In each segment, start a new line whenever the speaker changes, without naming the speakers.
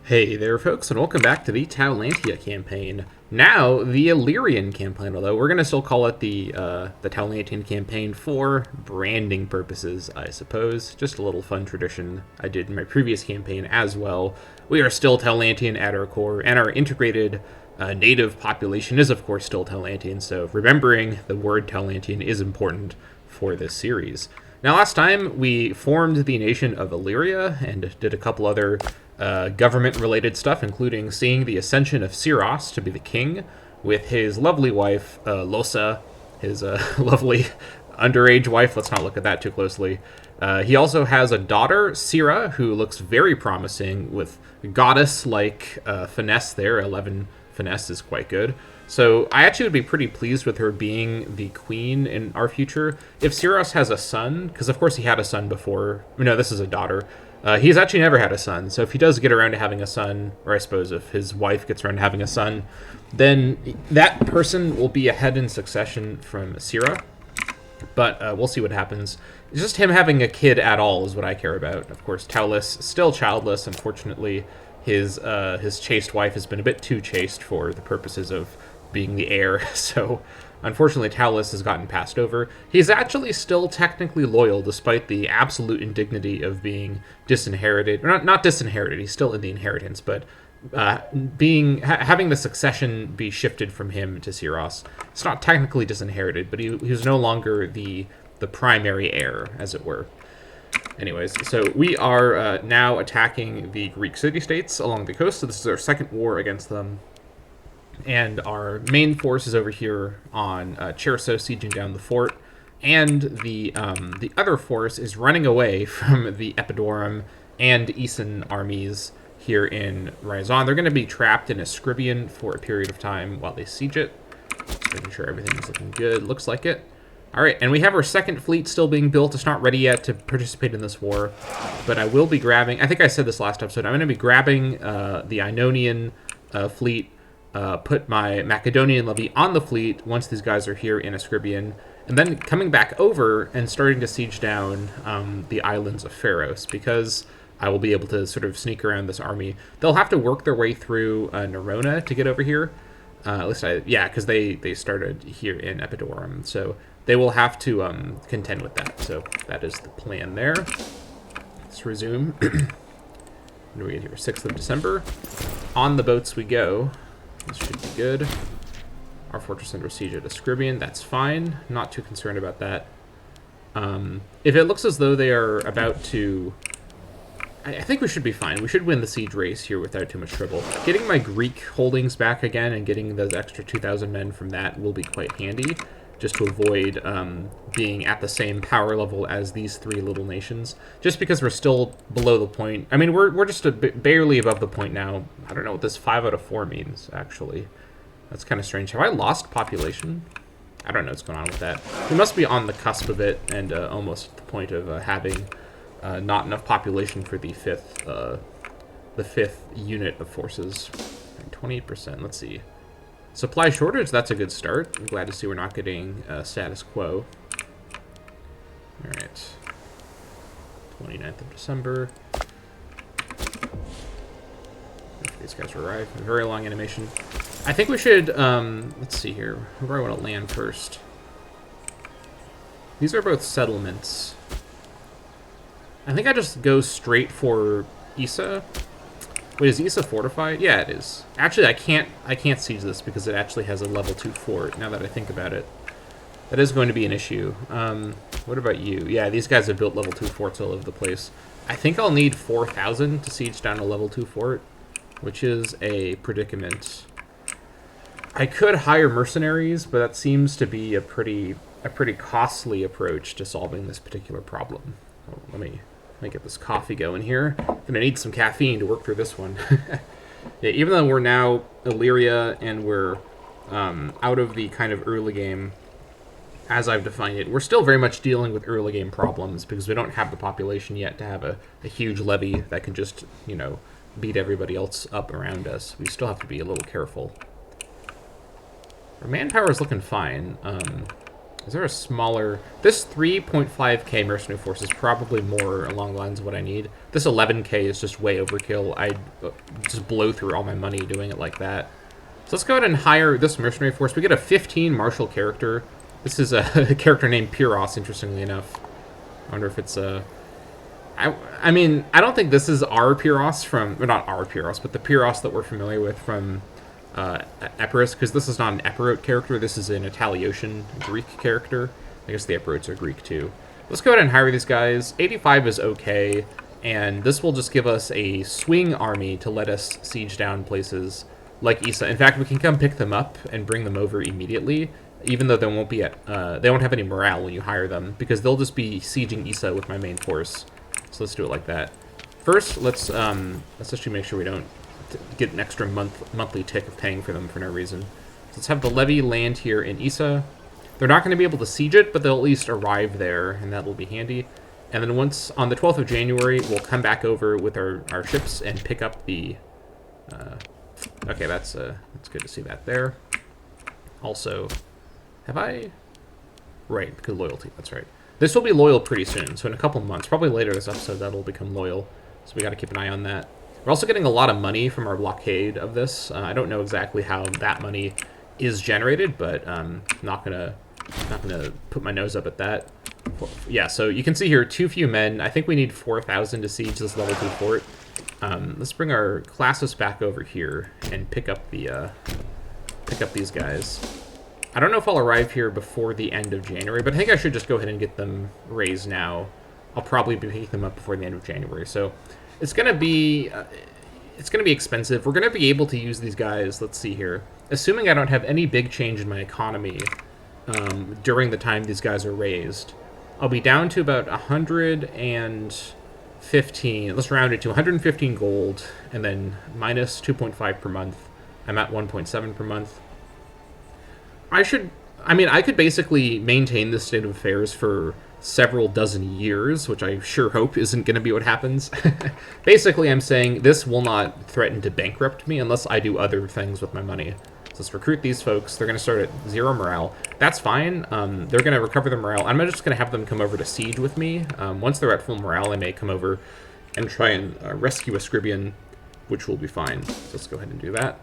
Hey there, folks, and welcome back to the Taulantia Campaign. Now, the Illyrian Campaign, although we're going to still call it the Taulantian Campaign for branding purposes, I suppose. Just a little fun tradition I did in my previous campaign as well. We are still Taulantian at our core, and our integrated native population is, of course, still Taulantian, so remembering the word Taulantian is important for this series. Now, last time we formed the nation of Illyria and did a couple other government-related stuff, including seeing the ascension of Syros to be the king with his lovely wife, Losa, his lovely underage wife. Let's not look at that too closely. He also has a daughter, Sira, who looks very promising with goddess-like finesse there. 11 finesse is quite good. So I actually would be pretty pleased with her being the queen in our future. If Syros has a son, because of course he had a son before. No, this is a daughter. He's actually never had a son, so if he does get around to having a son, or I suppose if his wife gets around to having a son, then that person will be ahead in succession from Syra. But we'll see what happens. It's just him having a kid at all is what I care about. Of course, Taulus still childless. Unfortunately, his chaste wife has been a bit too chaste for the purposes of being the heir, so unfortunately Taulus has gotten passed over. He's actually still technically loyal despite the absolute indignity of being disinherited. Or not disinherited, he's still in the inheritance, but having the succession be shifted from him to Syros. It's not technically disinherited, but he was no longer the primary heir, as it were. Anyways, so we are now attacking the Greek city-states along the coast, so this is our second war against them. And our main force is over here on Cherso, sieging down the fort, and the other force is running away from the Epidaurus and Aeson armies here in Ryazan. They're going to be trapped in Ascribian for a period of time while they siege it. Just making sure everything's looking good. Looks like it. All right, and we have our second fleet still being built. It's not ready yet to participate in this war, but I will be grabbing... I think I said this last episode. I'm going to be grabbing the Ionian fleet, put my Macedonian levy on the fleet once these guys are here in Ascribian, and then coming back over and starting to siege down the islands of Pharos, because I will be able to sort of sneak around this army. They'll have to work their way through Nerona to get over here. At least because they started here in Epidaurus, so they will have to contend with that. So that is the plan there. Let's resume. When do we get here? 6th of December. On the boats we go. This should be good. Our fortress under siege at Ascribian. That's fine. Not too concerned about that. If it looks as though they are about to... I think we should be fine. We should win the siege race here without too much trouble. Getting my Greek holdings back again and getting those extra 2,000 men from that will be quite handy, just to avoid being at the same power level as these three little nations. Just because we're still below the point. I mean, we're just a bit barely above the point now. I don't know what this 5 out of 4 means, actually. That's kind of strange. Have I lost population? I don't know what's going on with that. We must be on the cusp of it and almost at the point of having not enough population for the fifth unit of forces. 28%. Let's see. Supply shortage, that's a good start. I'm glad to see we're not getting status quo. Alright. 29th of December. These guys arrive. A very long animation. I think we should, let's see here. Where do I want to land first? These are both settlements. I think I just go straight for Isa. Wait, is Isa fortified? Yeah, it is. Actually, I can't siege this because it actually has a level 2 fort, now that I think about it. That is going to be an issue. What about you? Yeah, these guys have built level 2 forts all over the place. I think I'll need 4,000 to siege down a level 2 fort, which is a predicament. I could hire mercenaries, but that seems to be a pretty costly approach to solving this particular problem. Oh, let me get this coffee going here. Gonna need some caffeine to work through this one. Yeah, even though we're now Illyria and we're out of the kind of early game as I've defined it, we're still very much dealing with early game problems because we don't have the population yet to have a huge levy that can just, you know, beat everybody else up around us. We still have to be a little careful. Our manpower is looking fine. Is there a smaller... This 3.5k mercenary force is probably more along the lines of what I need. This 11k is just way overkill. I'd just blow through all my money doing it like that. So let's go ahead and hire this mercenary force. We get a 15 martial character. This is a character named Pyros, interestingly enough. I wonder if it's a... I mean, I don't think this is our Pyros from... Well, not our Pyros, but the Pyros that we're familiar with from... Epirus, because this is not an Epirote character, this is an Italiotian Greek character. I guess the Epirotes are Greek too. Let's go ahead and hire these guys. 85 is okay, and this will just give us a swing army to let us siege down places like Isa. In fact, we can come pick them up and bring them over immediately, even though they won't be they won't have any morale when you hire them, because they'll just be sieging Isa with my main force. So let's do it like that. First, let's actually make sure we don't get an extra monthly tick of paying for them for no reason. So let's have the levy land here in Isa. They're not going to be able to siege it, but they'll at least arrive there, and that will be handy. And then once, on the 12th of January, we'll come back over with our ships and pick up the... okay, that's good to see that there. Also, have I... Right, because loyalty, that's right. This will be loyal pretty soon, so in a couple months, probably later this episode, that'll become loyal. So we got to keep an eye on that. We're also getting a lot of money from our blockade of this. I don't know exactly how that money is generated, but not gonna put my nose up at that. Yeah, so you can see here, too few men. I think we need 4,000 to siege this level 2 fort. Let's bring our classes back over here and pick up these guys. I don't know if I'll arrive here before the end of January, but I think I should just go ahead and get them raised now. I'll probably be picking them up before the end of January, so... It's gonna be expensive. We're gonna be able to use these guys. Let's see here. Assuming I don't have any big change in my economy during the time these guys are raised, I'll be down to about 115. Let's round it to 115 gold, and then minus 2.5 per month. I'm at 1.7 per month. I could basically maintain this state of affairs for several dozen years, which I sure hope isn't going to be what happens. Basically, I'm saying this will not threaten to bankrupt me unless I do other things with my money. So let's recruit these folks. They're going to start at 0 morale. That's fine. They're going to recover their morale. I'm just going to have them come over to siege with me. Once they're at full morale, I may come over and try and rescue a Scribian, which will be fine. So let's go ahead and do that.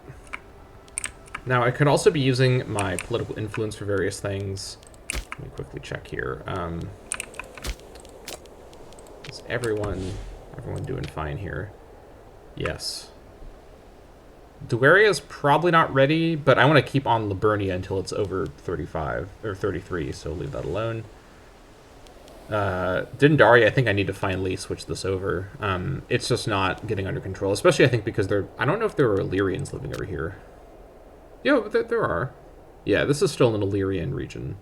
Now, I could also be using my political influence for various things. Let me quickly check here. Is everyone doing fine here? Yes. Duaria's probably not ready, but I want to keep on Liburnia until it's over 35 or 33, so leave that alone. Dindaria, I think I need to finally switch this over. It's just not getting under control, especially I think because I don't know if there are Illyrians living over here. Yeah, but there are. Yeah, this is still an Illyrian region.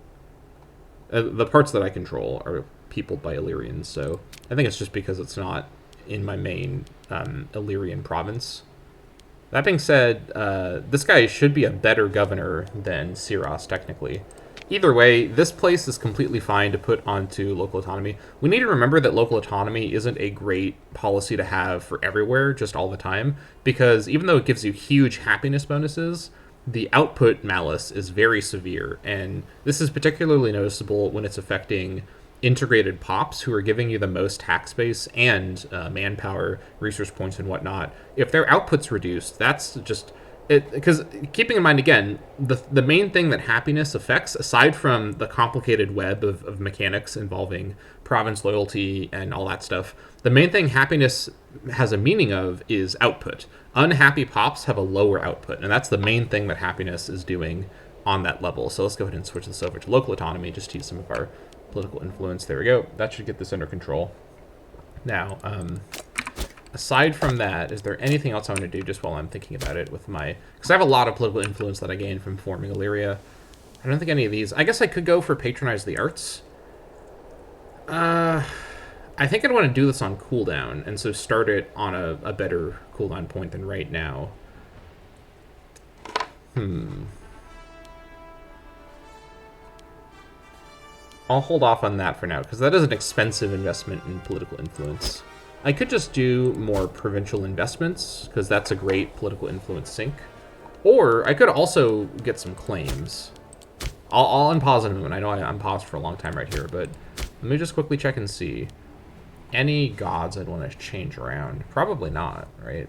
The parts that I control are peopled by Illyrians, so I think it's just because it's not in my main Illyrian province. That being said, this guy should be a better governor than Siros, technically. Either way, this place is completely fine to put onto local autonomy. We need to remember that local autonomy isn't a great policy to have for everywhere, just all the time, because even though it gives you huge happiness bonuses, the output malus is very severe, and this is particularly noticeable when it's affecting integrated pops who are giving you the most tax base and manpower, resource points, and whatnot. If their output's reduced, that's just it. Because keeping in mind, again, the main thing that happiness affects, aside from the complicated web of mechanics involving province loyalty and all that stuff, the main thing happiness has a meaning of is output. Unhappy pops have a lower output, and that's the main thing that happiness is doing on that level. So let's go ahead and switch this over to local autonomy, just to use some of our political influence. There we go. That should get this under control. Now, aside from that, is there anything else I want to do just while I'm thinking about it with my... Because I have a lot of political influence that I gained from forming Illyria. I don't think any of these... I guess I could go for Patronize the Arts. I think I'd want to do this on cooldown, and so start it on a better cooldown point than right now. I'll hold off on that for now, because that is an expensive investment in political influence. I could just do more provincial investments, because that's a great political influence sink. Or I could also get some claims. I'll unpause in a moment. I know I'm paused for a long time right here, but let me just quickly check and see. Any gods I'd want to change around? Probably not, right?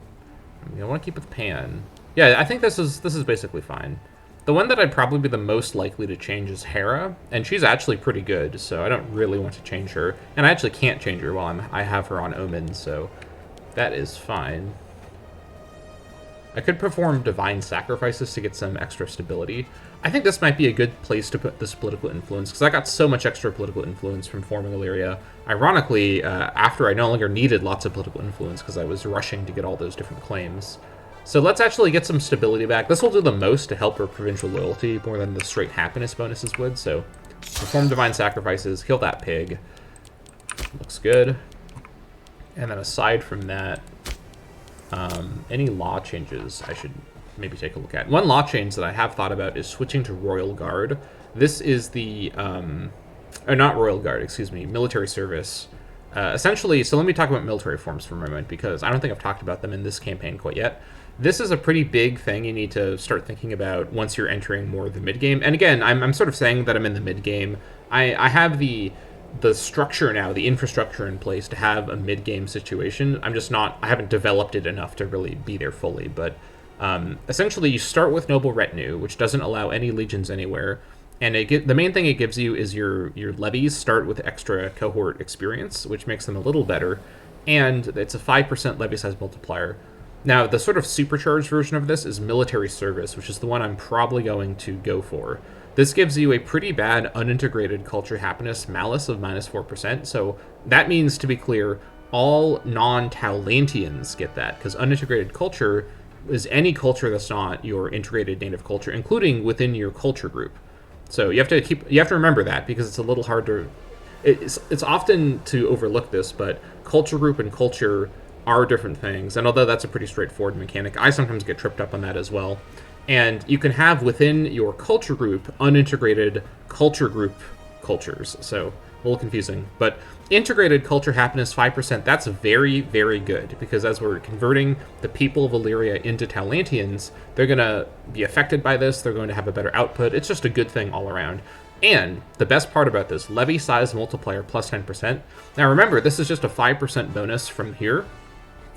I want to keep with Pan. Yeah, I think this is basically fine. The one that I'd probably be the most likely to change is Hera, and she's actually pretty good, so I don't really want to change her. And I actually can't change her while I have her on Omen, so that is fine. I could perform divine sacrifices to get some extra stability. I think this might be a good place to put this political influence, because I got so much extra political influence from forming Illyria. Ironically, after I no longer needed lots of political influence, because I was rushing to get all those different claims. So let's actually get some stability back. This will do the most to help our provincial loyalty, more than the straight happiness bonuses would. So perform divine sacrifices, kill that pig. Looks good. And then aside from that, any law changes I should maybe take a look at. One law change that I have thought about is switching to Royal Guard. This is the, or not Royal Guard, excuse me, military service. Essentially, so let me talk about military forms for a moment, because I don't think I've talked about them in this campaign quite yet. This is a pretty big thing you need to start thinking about once you're entering more of the mid-game. And again, I'm sort of saying that I'm in the mid-game. I have the structure now, the infrastructure in place to have a mid-game situation. I haven't developed it enough to really be there fully, but essentially you start with Noble Retinue, which doesn't allow any legions anywhere, and the main thing it gives you is your levies start with extra cohort experience, which makes them a little better, and it's a 5% levy size multiplier. Now, the sort of supercharged version of this is military service, which is the one I'm probably going to go for. This gives you a pretty bad unintegrated culture happiness malus of -4%. So that means, to be clear, all non-Taulantians get that, because unintegrated culture is any culture that's not your integrated native culture, including within your culture group. So you have to remember that, because it's a little hard to. It's often to overlook this, but culture group and culture are different things. And although that's a pretty straightforward mechanic, I sometimes get tripped up on that as well. And you can have within your culture group unintegrated culture group cultures. So a little confusing. But integrated culture happiness 5%, that's very, very good, because as we're converting the people of Illyria into Taulantians, they're going to be affected by this. They're going to have a better output. It's just a good thing all around. And the best part about this, levy size multiplier plus 10%. Now remember, this is just a 5% bonus from here.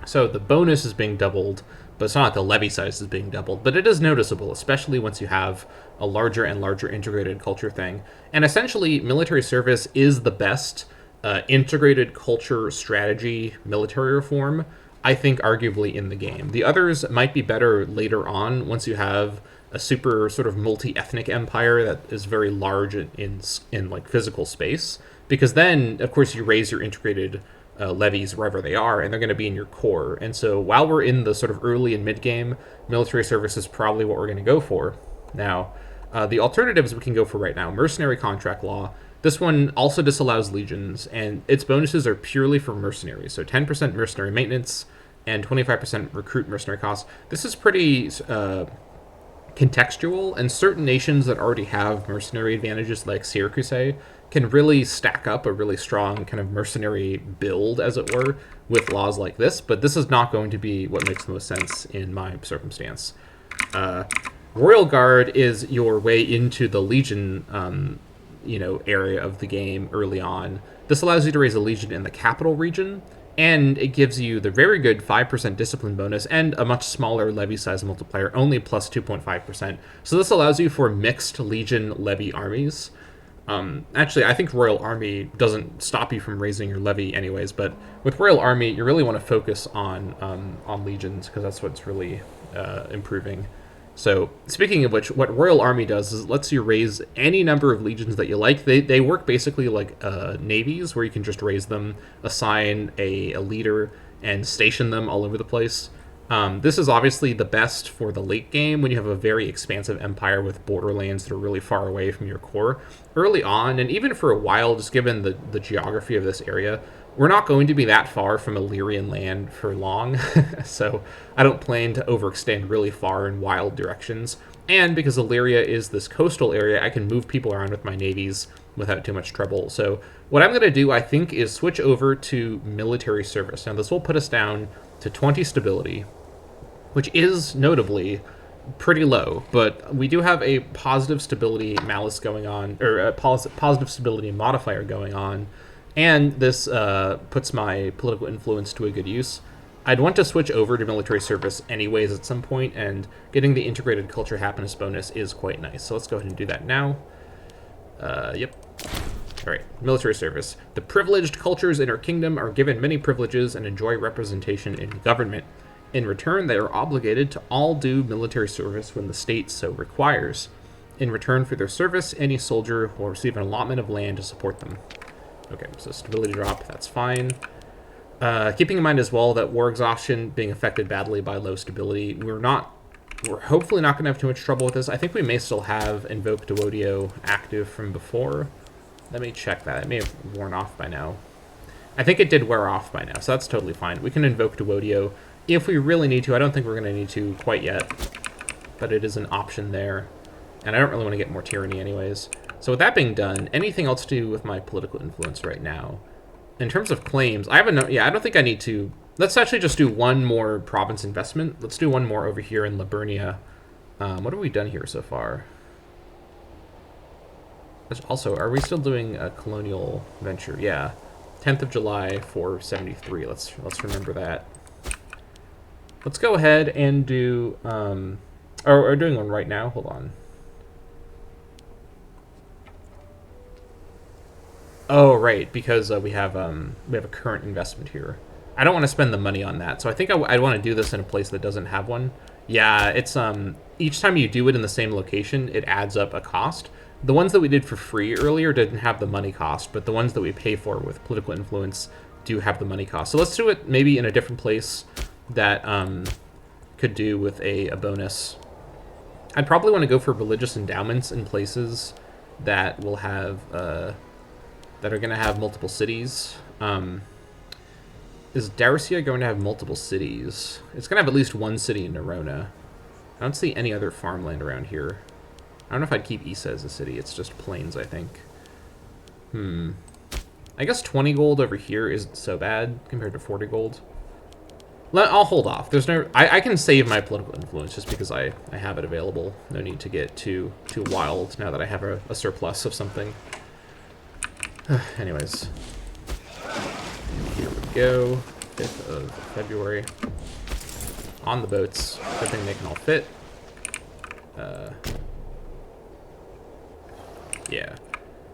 So the bonus is being doubled, but it's not like the levy size is being doubled. But it is noticeable, especially once you have a larger and larger integrated culture thing. And essentially, military service is the best integrated culture strategy military reform, I think, arguably in the game. The others might be better later on, once you have a super sort of multi-ethnic empire that is very large in like physical space, because then, of course, you raise your integrated levies wherever they are, and they're going to be in your core. And so while we're in the sort of early and mid-game, military service is probably what we're going to go for. Now, the alternatives we can go for right now, mercenary contract law. This one also disallows legions, and its bonuses are purely for mercenaries. So 10% mercenary maintenance and 25% recruit mercenary costs. This is pretty contextual, and certain nations that already have mercenary advantages, like Syracuse, can really stack up a really strong kind of mercenary build, as it were, with laws like this. But this is not going to be what makes the most sense in my circumstance. Royal Guard is your way into the Legion, area of the game early on. This allows you to raise a Legion in the capital region, and it gives you the very good 5% discipline bonus and a much smaller levy size multiplier, only plus 2.5%. So this allows you for mixed Legion levy armies. Actually, I think Royal Army doesn't stop you from raising your levy anyways, but with Royal Army, you really want to focus on legions, because that's what's really improving. So, speaking of which, what Royal Army does is it lets you raise any number of legions that you like. They work basically like navies, where you can just raise them, assign a leader, and station them all over the place. This is obviously the best for the late game, when you have a very expansive empire with borderlands that are really far away from your core. Early on, and even for a while, just given the geography of this area, we're not going to be that far from Illyrian land for long, so I don't plan to overextend really far in wild directions. And because Illyria is this coastal area, I can move people around with my navies without too much trouble. So what I'm going to do, I think, is switch over to military service. Now, this will put us down to 20 stability, which is notably pretty low, but we do have a positive stability malus going on, or a positive stability modifier going on, and this puts my political influence to a good use. I'd want to switch over to military service anyways at some point, and getting the integrated culture happiness bonus is quite nice. So let's go ahead and do that now. Yep. All right, military service. The privileged cultures in our kingdom are given many privileges and enjoy representation in government. In return, they are obligated to all do military service when the state so requires. In return for their service, any soldier will receive an allotment of land to support them. Okay, so stability drop, that's fine. Keeping in mind as well that war exhaustion being affected badly by low stability, we're hopefully not going to have too much trouble with this. I think we may still have Invoke Duodio active from before. Let me check that. It may have worn off by now. I think it did wear off by now, so that's totally fine. We can Invoke Duodio if we really need to. I don't think we're going to need to quite yet, but it is an option there. And I don't really want to get more tyranny anyways. So with that being done, anything else to do with my political influence right now? In terms of claims, I don't think I need to. Let's actually just do one more province investment. Let's do one more over here in Liburnia. What have we done here so far? Also, are we still doing a colonial venture? Yeah. 10th of July, 473. Let's remember that. Let's go ahead and do, we're doing one right now. Hold on. Oh, right, because we have a current investment here. I don't want to spend the money on that, so I think I want to do this in a place that doesn't have one. Yeah, it's each time you do it in the same location, it adds up a cost. The ones that we did for free earlier didn't have the money cost, but the ones that we pay for with political influence do have the money cost. So let's do it maybe in a different place that could do with a bonus. I'd probably want to go for religious endowments in places that will have that are going to have multiple cities. Is Darusia going to have multiple cities? It's going to have at least one city in Nerona. I don't see any other farmland around here. I don't know if I'd keep Isa as a city. It's just plains, I think. I guess 20 gold over here isn't so bad compared to 40 gold. I'll hold off. There's no. I can save my political influence just because I have it available. No need to get too wild now that I have a surplus of something. Anyways, here we go. 5th of February. On the boats. Good thing they can all fit. Yeah.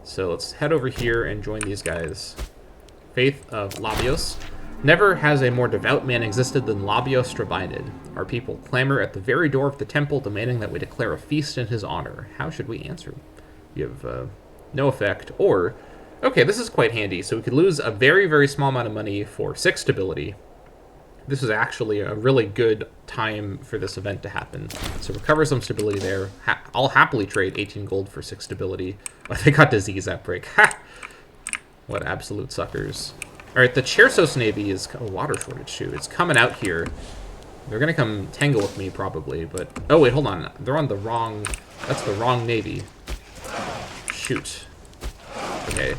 So let's head over here and join these guys. Faith of Labios. Never has a more devout man existed than Labios Strabinid. Our people clamor at the very door of the temple, demanding that we declare a feast in his honor. How should we answer? You have no effect. Or, okay, this is quite handy. So we could lose a very, very small amount of money for 6 stability. This is actually a really good time for this event to happen. So recover some stability there. I'll happily trade 18 gold for 6 stability. Oh, they got disease outbreak. Ha! What absolute suckers. Alright, the Chersos Navy is a water shortage too. It's coming out here. They're gonna come tangle with me probably, but... Oh wait, hold on. They're on the wrong... That's the wrong Navy. Shoot. Okay.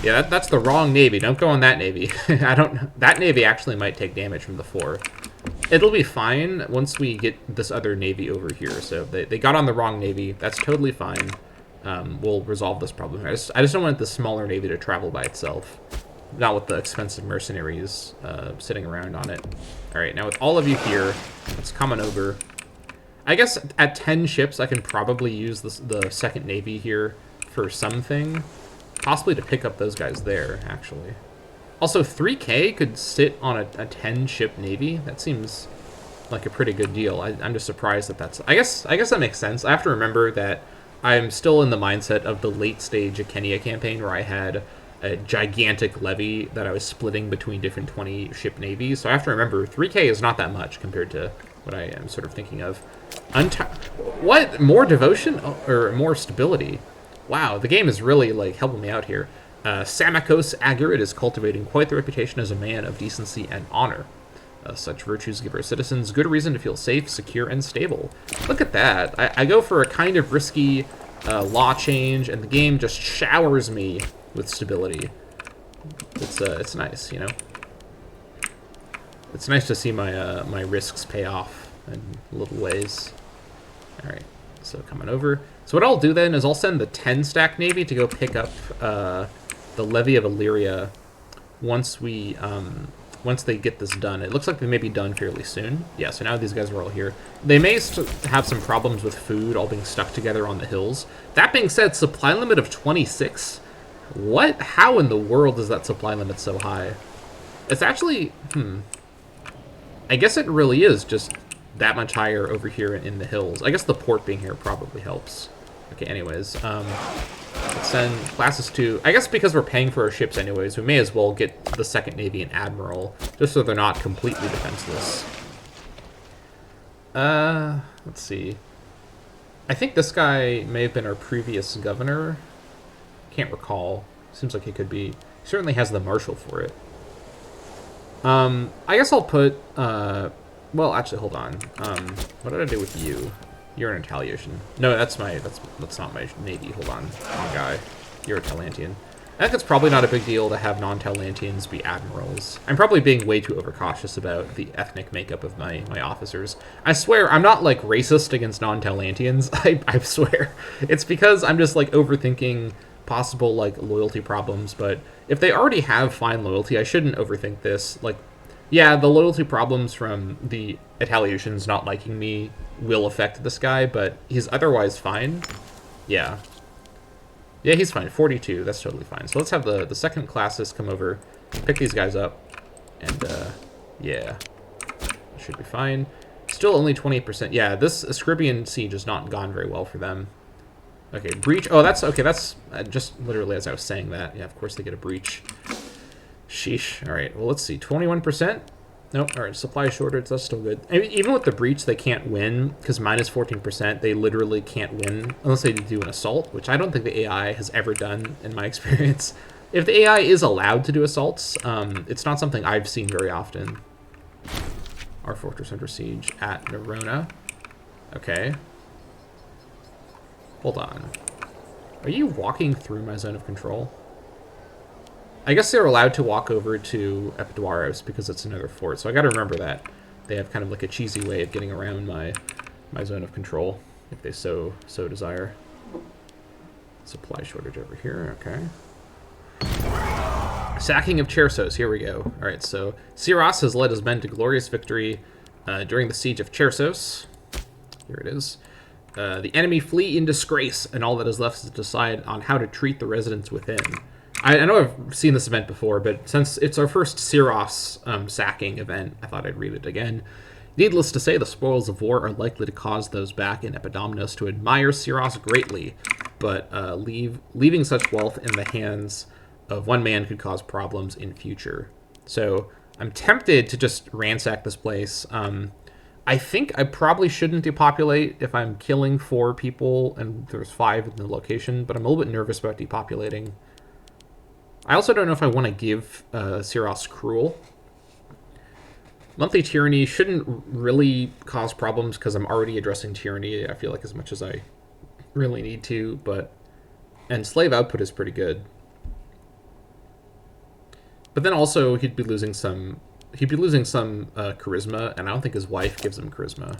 Yeah, that's the wrong Navy. Don't go on that Navy. That Navy actually might take damage from the 4. It'll be fine once we get this other Navy over here. So they got on the wrong Navy. That's totally fine. We'll resolve this problem. I just don't want the smaller Navy to travel by itself. Not with the expensive mercenaries sitting around on it. Alright, now with all of you here, let's come on over. I guess at 10 ships, I can probably use the second Navy here for something. Possibly to pick up those guys there, actually. Also, 3K could sit on a 10-ship Navy. That seems like a pretty good deal. I'm just surprised that that's... I guess that makes sense. I have to remember that I'm still in the mindset of the late-stage Akenia campaign where I had a gigantic levy that I was splitting between different 20-ship navies. So I have to remember 3K is not that much compared to what I am sort of thinking of. What? More devotion? Oh, or more stability? Wow, the game is really, like, helping me out here. Samakos Agurid is cultivating quite the reputation as a man of decency and honor. Such virtues give our citizens good reason to feel safe, secure, and stable. Look at that. I go for a kind of risky law change, and the game just showers me with stability. It's nice, you know? It's nice to see my my risks pay off. in little ways. All right, so coming over. So what I'll do then is I'll send the 10-stack Navy to go pick up the Levy of Illyria once we once they get this done. It looks like they may be done fairly soon. Yeah, so now these guys are all here. They may have some problems with food all being stuck together on the hills. That being said, supply limit of 26? What? How in the world is that supply limit so high? It's actually, I guess it really is just that much higher over here in the hills. I guess the port being here probably helps. Okay, anyways, let's send classes to... I guess because we're paying for our ships anyways, we may as well get the 2nd Navy and Admiral, just so they're not completely defenseless. Let's see. I think this guy may have been our previous governor. Can't recall. Seems like he could be. He certainly has the marshal for it. I guess I'll put... well, actually, hold on. What did I do with you? You're an Retaliation. No, that's not my Navy. Hold on. Wrong guy. You're a Taulantian. I think it's probably not a big deal to have non-Taulantians be admirals. I'm probably being way too overcautious about the ethnic makeup of my officers. I swear, I'm not, like, racist against non-Taulantians. I swear. It's because I'm just, like, overthinking possible, like, loyalty problems, but if they already have fine loyalty, I shouldn't overthink this. Like, yeah, the loyalty problems from the Retaliations not liking me will affect this guy, but he's otherwise fine. Yeah. Yeah, he's fine. 42. That's totally fine. So let's have the 2nd classes come over, pick these guys up, and, yeah. Should be fine. Still only 28%. Yeah, this Ascribian siege has not gone very well for them. Okay, breach. Oh, that's... Okay, that's just literally as I was saying that. Yeah, of course they get a breach. Sheesh. All right, well, let's see. 21%? Nope. All right, supply shortage. That's still good. I mean, even with the breach, they can't win, because minus 14%, they literally can't win unless they do an assault, which I don't think the AI has ever done in my experience. If the AI is allowed to do assaults, it's not something I've seen very often. Our fortress under siege at Nerona. Okay. Hold on. Are you walking through my zone of control? I guess they're allowed to walk over to Epidaurus because it's another fort, so I gotta remember that. They have kind of like a cheesy way of getting around my zone of control, if they so desire. Supply shortage over here, okay. Sacking of Chersos, here we go. Alright, so Siros has led his men to glorious victory during the siege of Chersos. Here it is. The enemy flee in disgrace, and all that is left is to decide on how to treat the residents within. I know I've seen this event before, but since it's our first Siros sacking event, I thought I'd read it again. Needless to say, the spoils of war are likely to cause those back in Epidaurus to admire Siros greatly, but leaving such wealth in the hands of one man could cause problems in future. So I'm tempted to just ransack this place. I think I probably shouldn't depopulate if I'm killing 4 people and there's 5 in the location, but I'm a little bit nervous about depopulating. I also don't know if I want to give Siros Cruel. Monthly Tyranny shouldn't really cause problems because I'm already addressing Tyranny, I feel like, as much as I really need to, but... And Slave Output is pretty good. But then also, he'd be losing some charisma, and I don't think his wife gives him charisma.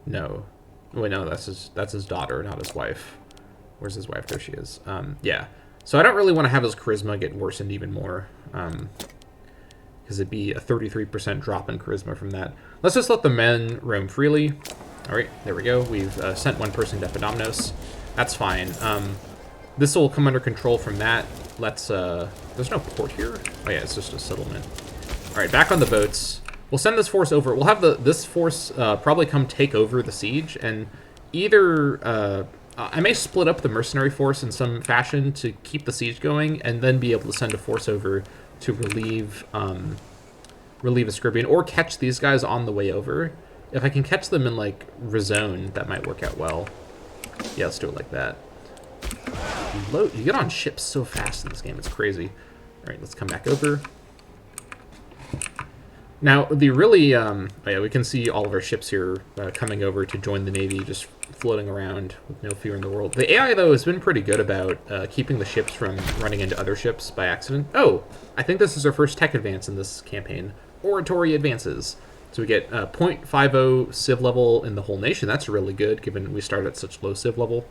No. Wait, no, that's his daughter, not his wife. Where's his wife? There she is. Yeah. So I don't really want to have his charisma get worsened even more, because it'd be a 33% drop in charisma from that. Let's just let the men roam freely. All right, there we go. We've sent 1 person to Epidaurus. That's fine. This will come under control from that. Let's... there's no port here? Oh yeah, it's just a settlement. All right, back on the boats. We'll send this force over. We'll have this force probably come take over the siege, and either... I may split up the mercenary force in some fashion to keep the siege going, and then be able to send a force over to relieve Ascribian, or catch these guys on the way over. If I can catch them in, like, Rezone, that might work out well. Yeah, let's do it like that. You get on ships so fast in this game, it's crazy. All right, let's come back over. Now, the really, oh yeah, we can see all of our ships here coming over to join the Navy, just floating around with no fear in the world. The AI, though, has been pretty good about keeping the ships from running into other ships by accident. Oh, I think this is our first tech advance in this campaign. Oratory advances. So we get 0.50 civ level in the whole nation. That's really good, given we start at such low civ level.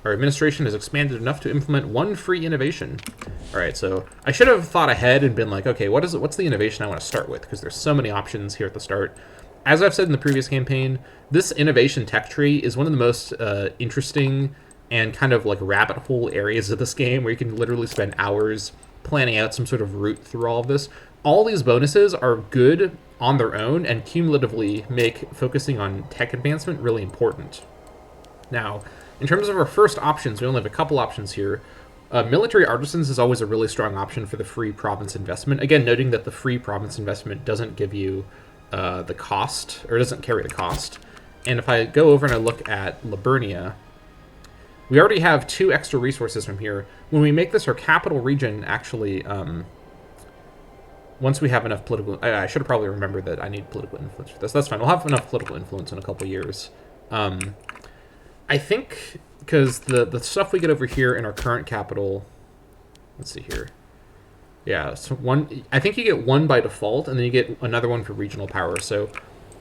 Our administration has expanded enough to implement one free innovation. All right, so I should have thought ahead and been like, okay, what's the innovation I want to start with? Because there's so many options here at the start. As I've said in the previous campaign, this innovation tech tree is one of the most interesting and kind of like rabbit hole areas of this game, where you can literally spend hours planning out some sort of route through all of this. All these bonuses are good on their own and cumulatively make focusing on tech advancement really important. Now, in terms of our first options, we only have a couple options here. Military artisans is always a really strong option for the free province investment. Again, noting that the free province investment doesn't give you the cost, or doesn't carry the cost. And if I go over and I look at Liburnia, we already have 2 extra resources from here. When we make this our capital region, actually, once we have enough political... I should have probably remembered that I need political influence for this. That's fine. We'll have enough political influence in a couple years. I think, because the stuff we get over here in our current capital... Let's see here. Yeah, so I think you get 1 by default, and then you get another one for regional power. So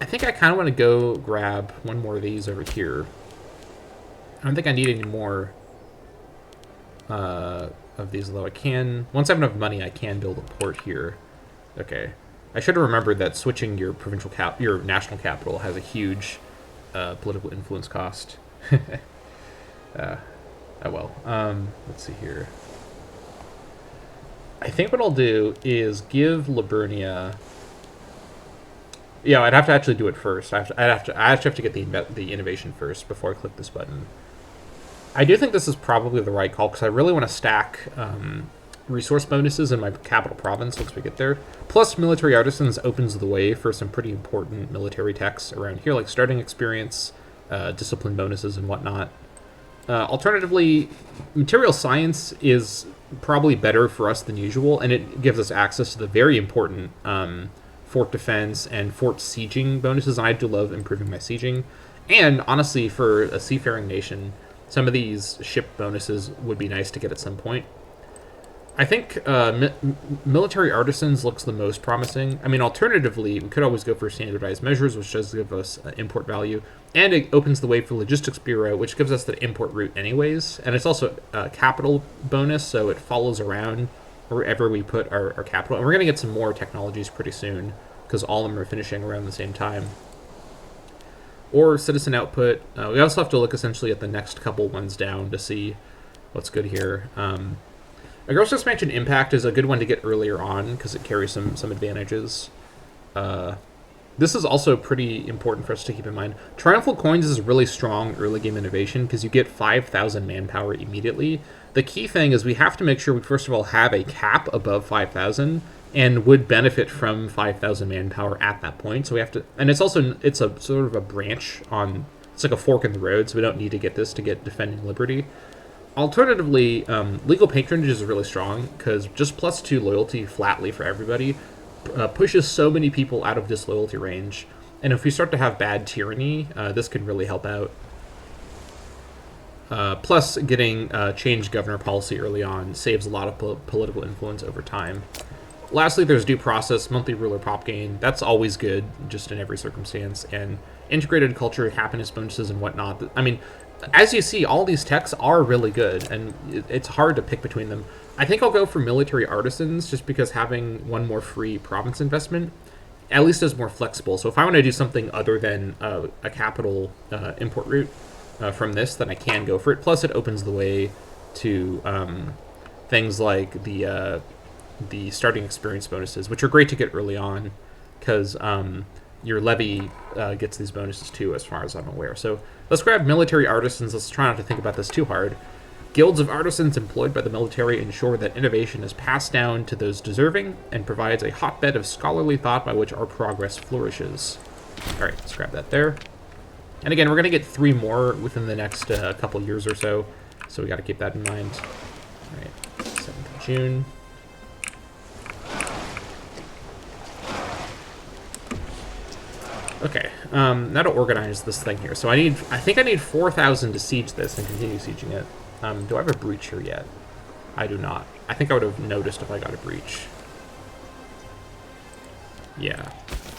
I think I kind of want to go grab 1 more of these over here. I don't think I need any more of these, although I can... Once I have enough money, I can build a port here. Okay. I should have remembered that switching your your national capital has a huge political influence cost. Oh well. Let's see here. I think what I'll do is give Liburnia... Yeah, I'd have to actually do it first. I'd actually have to get the innovation first before I click this button. I do think this is probably the right call, because I really want to stack resource bonuses in my capital province once we get there. Plus, military artisans opens the way for some pretty important military techs around here, like starting experience, discipline bonuses, and whatnot. Alternatively, material science is probably better for us than usual, and it gives us access to the very important fort defense and fort sieging bonuses, and I do love improving my sieging. And honestly, for a seafaring nation, some of these ship bonuses would be nice to get at some point. I think military artisans looks the most promising. I mean, alternatively, we could always go for standardized measures, which does give us import value, and it opens the way for logistics bureau, which gives us the import route anyways, and it's also a capital bonus, so it follows around wherever we put our capital. And we're going to get some more technologies pretty soon, because all of them are finishing around the same time. Or citizen output. We also have to look essentially at the next couple ones down to see what's good here. Aggressive expansion impact is a good one to get earlier on, because it carries some advantages. This is also pretty important for us to keep in mind. Triumphal Coins is really strong early game innovation, because you get 5,000 manpower immediately. The key thing is we have to make sure we first of all have a cap above 5,000, and would benefit from 5,000 manpower at that point. So we have to, and it's a sort of a branch on, it's like a fork in the road, so we don't need to get this to get defending liberty. Alternatively, legal patronage is really strong, because just +2 loyalty flatly for everybody pushes so many people out of disloyalty range. And if we start to have bad tyranny, this could really help out. Plus, getting changed governor policy early on saves a lot of political influence over time. Lastly, there's due process, monthly ruler prop gain. That's always good, just in every circumstance. And integrated culture, happiness bonuses, and whatnot. I mean, as you see, all these techs are really good, and it's hard to pick between them. I think I'll go for military artisans, just because having 1 more free province investment at least is more flexible. So if I want to do something other than a capital import route from this, then I can go for it. Plus, it opens the way to things like the starting experience bonuses, which are great to get early on, because your levy gets these bonuses too, as far as I'm aware. So let's grab military artisans. Let's try not to think about this too hard. Guilds of artisans employed by the military ensure that innovation is passed down to those deserving and provides a hotbed of scholarly thought by which our progress flourishes. All right, let's grab that there. And again, we're going to get 3 more within the next couple years or so, so we got to keep that in mind. All right, 7th of June. Okay, now to organize this thing here. So I think I need 4,000 to siege this and continue sieging it. Do I have a breach here yet? I do not. I think I would have noticed if I got a breach. Yeah.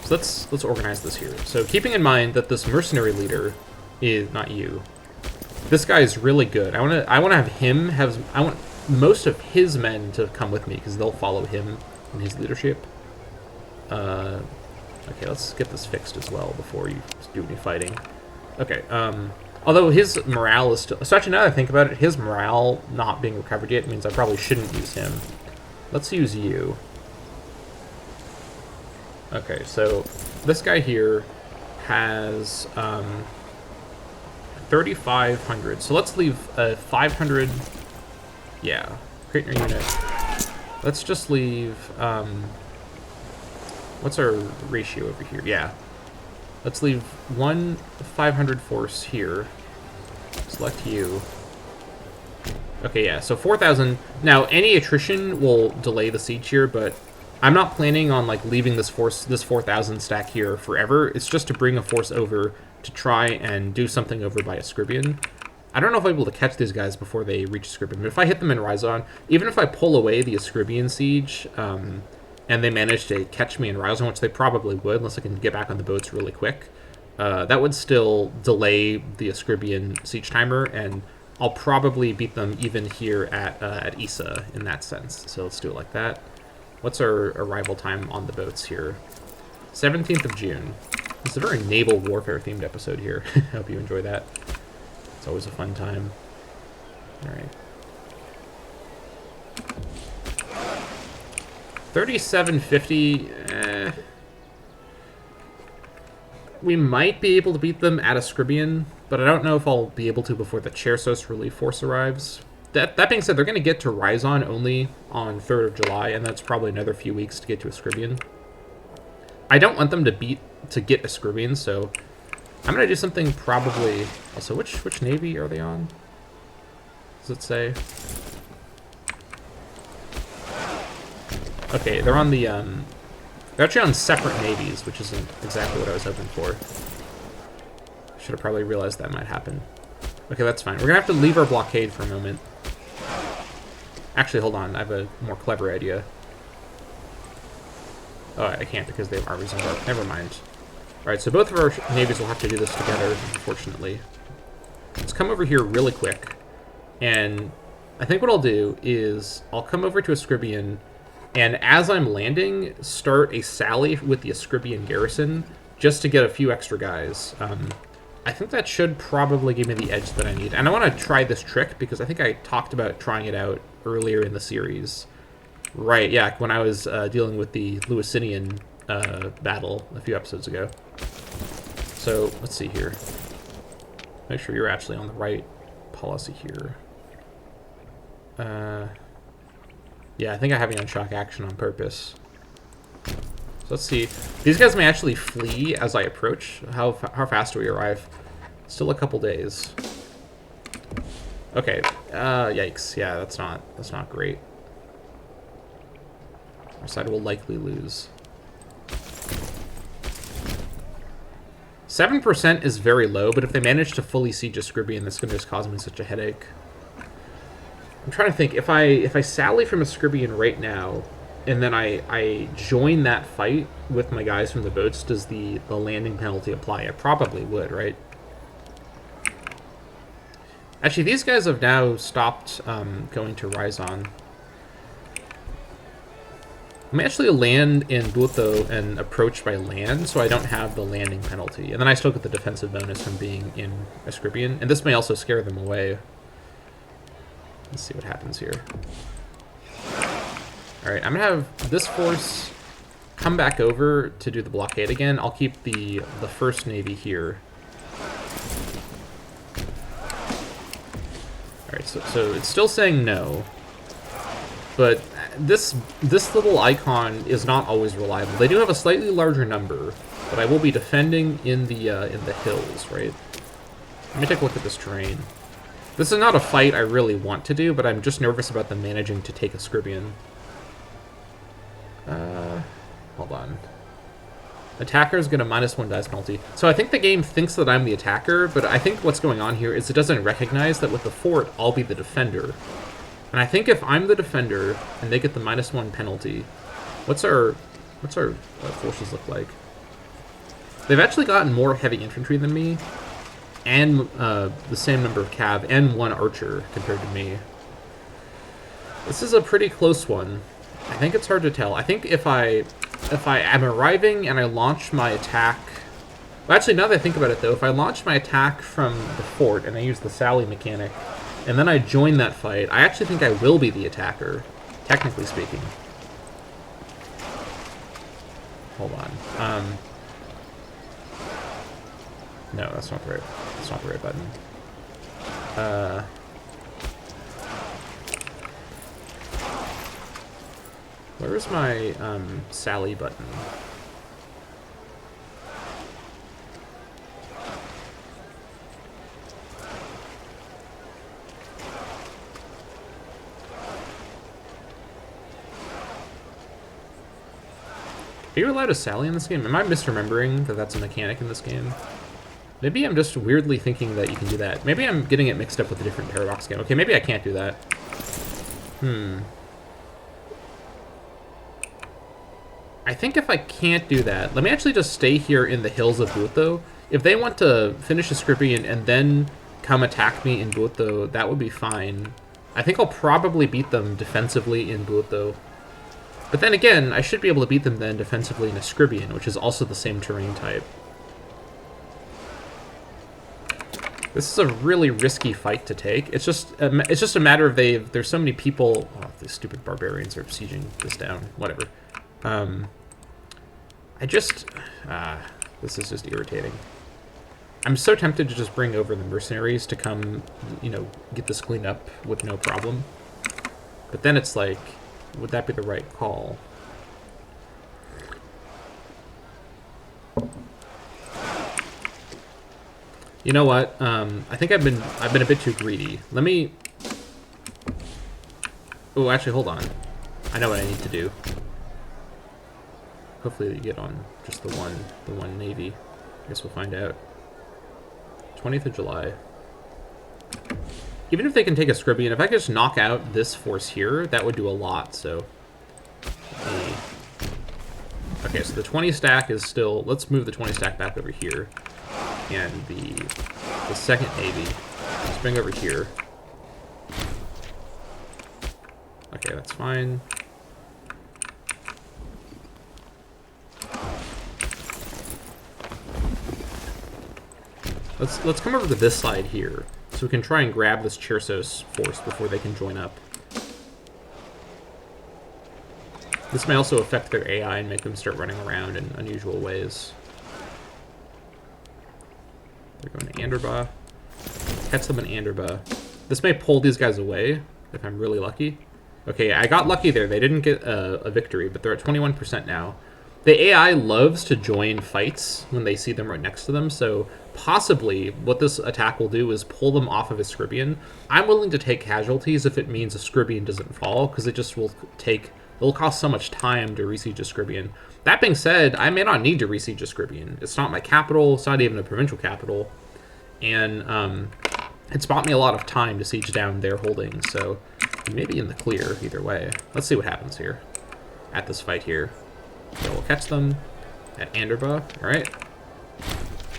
So let's organize this here. So keeping in mind that this mercenary leader is not you. This guy is really good. I want to have him have. I want most of his men to come with me because they'll follow him in his leadership. Okay, let's get this fixed as well before you do any fighting. Okay. Although his morale is still... So actually, now that I think about it, his morale not being recovered yet means I probably shouldn't use him. Let's use you. Okay, so this guy here has 3,500. So let's leave 500... Yeah, create your unit. Let's just leave... what's our ratio over here? Yeah. Let's leave 500 force here. Select you. Okay, yeah, so 4,000. Now, any attrition will delay the siege here, but I'm not planning on like leaving this 4,000 stack here forever. It's just to bring a force over to try and do something over by Ascribian. I don't know if I'm able to catch these guys before they reach Ascribian, but if I hit them in Rhizon, even if I pull away the Ascribian siege, and they manage to catch me in Rhizon, which they probably would, unless I can get back on the boats really quick, that would still delay the Ascribian siege timer, and I'll probably beat them even here at Issa in that sense. So let's do it like that. What's our arrival time on the boats here? 17th of June. It's a very naval warfare themed episode here. I hope you enjoy that. It's always a fun time. All right. 3750. We might be able to beat them at Ascribian, but I don't know if I'll be able to before the Chersos relief force arrives. That being said, they're going to get to Rhizon only on 3rd of July, and that's probably another few weeks to get to Ascribian. I don't want them to get Ascribian, so I'm going to do something probably... Also, which navy are they on? Does it say? Okay, they're on the... They're actually on separate navies, which isn't exactly what I was hoping for. Should have probably realized that might happen. Okay, that's fine. We're going to have to leave our blockade for a moment. Actually, hold on. I have a more clever idea. Oh, I can't because they have armies embarked. Never mind. Alright, so both of our navies will have to do this together, unfortunately. Let's come over here really quick. And I think what I'll do is I'll come over to Ascribian, and as I'm landing, start a sally with the Ascribian garrison just to get a few extra guys. I think that should probably give me the edge that I need. And I want to try this trick because I think I talked about trying it out earlier in the series. Right, yeah, when I was dealing with the Lusitanian battle a few episodes ago. So, let's see here. Make sure you're actually on the right policy here. Yeah, I think I have you on shock action on purpose. So let's see. These guys may actually flee as I approach. How fast do we arrive? Still a couple days. Okay. Yikes. Yeah, that's not great. Our side will likely lose. 7% is very low, but if they manage to fully siege Ascribian, that's going to just cause me such a headache. I'm trying to think. If I sally from Ascribian right now, and then I join that fight with my guys from the boats, does the landing penalty apply? I probably would, right? Actually, these guys have now stopped going to Rhizon. I'm actually land in Buto and approach by land, so I don't have the landing penalty. And then I still get the defensive bonus from being in Ascribian. And this may also scare them away. Let's see what happens here. Alright, I'm going to have this force come back over to do the blockade again. I'll keep the first navy here. Alright, so it's still saying no. But this little icon is not always reliable. They do have a slightly larger number, but I will be defending in the hills, right? Let me take a look at this terrain. This is not a fight I really want to do, but I'm just nervous about them managing to take Ascribian. Hold on. Attacker's get a -1 dice penalty. So I think the game thinks that I'm the attacker, but I think what's going on here is it doesn't recognize that with the fort, I'll be the defender. And I think if I'm the defender and they get the -1 penalty, what's our forces look like? They've actually gotten more heavy infantry than me, and the same number of cav, and 1 archer compared to me. This is a pretty close one. I think it's hard to tell. I think if I am arriving and I launch my attack... Well, actually, now that I think about it, though, if I launch my attack from the fort and I use the Sally mechanic, and then I join that fight, I actually think I will be the attacker, technically speaking. Hold on. No, that's not the right button. Where's my Sally button? Are you allowed a Sally in this game? Am I misremembering that that's a mechanic in this game? Maybe I'm just weirdly thinking that you can do that. Maybe I'm getting it mixed up with a different Paradox game. Okay, maybe I can't do that. I think if I can't do that, let me actually just stay here in the hills of Buto. If they want to finish a Scrippian and then come attack me in Buto, that would be fine. I think I'll probably beat them defensively in Buto. But then again, I should be able to beat them then defensively in a Scribbian, which is also the same terrain type. This is a really risky fight to take. It's just a matter of there's so many people. Oh, these stupid barbarians are sieging this down. Whatever. This is just irritating. I'm so tempted to just bring over the mercenaries to come, you know, get this cleaned up with no problem. But then it's like, would that be the right call? You know what? I think I've been a bit too greedy. Let me. Oh, actually, hold on. I know what I need to do. Hopefully, you get on just the one navy. I guess we'll find out. 20th of July. Even if they can take a Scribbian, if I could just knock out this force here, that would do a lot. So, okay, so the 20 stack is still. Let's move the 20 stack back over here, and the second navy. Let's bring over here. Okay, that's fine. Let's come over to this side here, so we can try and grab this Chersos force before they can join up. This may also affect their AI and make them start running around in unusual ways. They're going to Anderba. Catch them in Anderba. This may pull these guys away, if I'm really lucky. Okay, I got lucky there. They didn't get a victory, but they're at 21% now. The AI loves to join fights when they see them right next to them, so possibly what this attack will do is pull them off of a Scribbian. I'm willing to take casualties if it means a Scribbian doesn't fall, because it just will it'll cost so much time to resiege a Scribbian. That being said, I may not need to resiege a Scribbian. It's not my capital, it's not even a provincial capital, and it's bought me a lot of time to siege down their holdings, so maybe in the clear either way. Let's see what happens here at this fight here. So we'll catch them at Anderba. All right.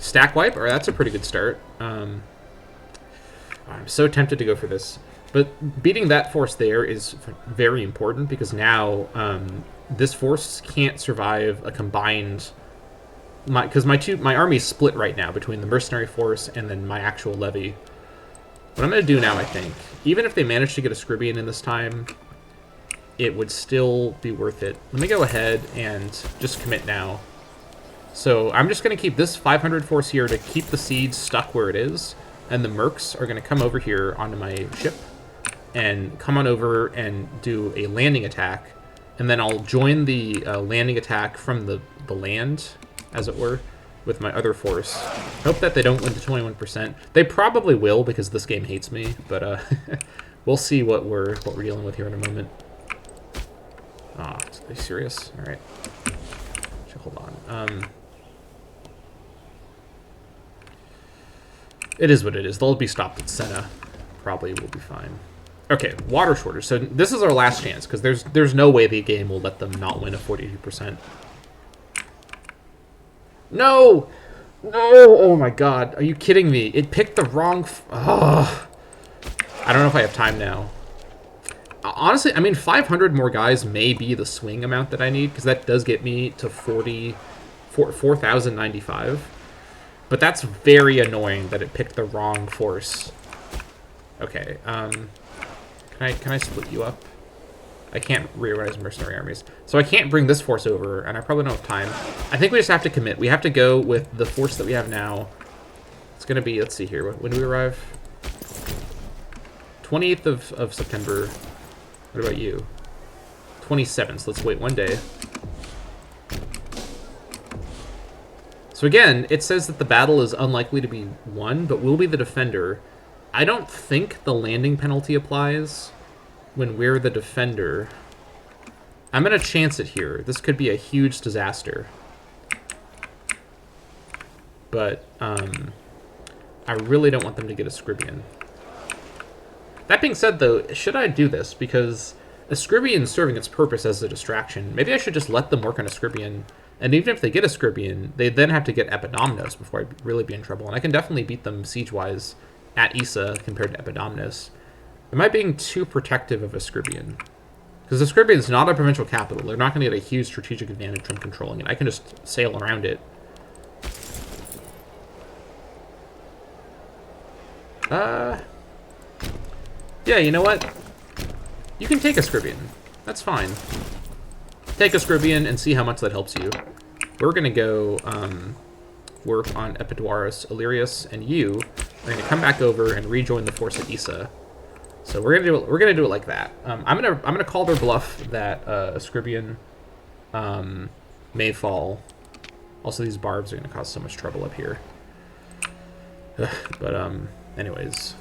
Stack wipe. All right, that's a pretty good start. I'm so tempted to go for this. But beating that force there is very important because now this force can't survive a combined... Because my army is split right now between the mercenary force and then my actual levy. What I'm going to do now, I think, even if they manage to get a Scribbian in this time, it would still be worth it. Let me go ahead and just commit now. So I'm just going to keep this 500 force here to keep the siege stuck where it is, and the mercs are going to come over here onto my ship and come on over and do a landing attack, and then I'll join the landing attack from the land, as it were, with my other force. Hope that they don't win to 21%. They probably will because this game hates me, but we'll see what we're dealing with here in a moment. Ah, are you serious? All right. Hold on. It is what it is. They'll be stopped at Senna. Probably will be fine. Okay, water shortage. So this is our last chance because there's no way the game will let them not win a 42%. No! No! Oh my god. Are you kidding me? It picked the wrong... Oh. I don't know if I have time now. Honestly, I mean, 500 more guys may be the swing amount that I need, because that does get me to 4,095. But that's very annoying that it picked the wrong force. Okay, can I split you up? I can't reorganize mercenary armies. So I can't bring this force over, and I probably don't have time. I think we just have to commit. We have to go with the force that we have now. It's going to be, let's see here, when do we arrive? 28th of September. What about you? 27th, so let's wait 1 day. So again, it says that the battle is unlikely to be won, but we'll be the defender. I don't think the landing penalty applies when we're the defender. I'm going to chance it here. This could be a huge disaster. But I really don't want them to get a Scribian. That being said, though, should I do this? Because a Scribian is serving its purpose as a distraction. Maybe I should just let them work on a Scribian. And even if they get a Scribian, they then have to get Epidomnos before I'd really be in trouble. And I can definitely beat them siege-wise at Issa compared to Epidomnos. Am I being too protective of a Scribian? Because the Scribian is not a provincial capital. They're not going to get a huge strategic advantage from controlling it. I can just sail around it. Yeah, you know what? You can take a Scribian. That's fine. Take a Scribian and see how much that helps you. We're going to go work on Epidaurus, Illyrius, and you are going to come back over and rejoin the force at Issa. So we're gonna do it like that. I'm gonna call their bluff that a Scribian may fall. Also, these barbs are gonna cause so much trouble up here. But anyways,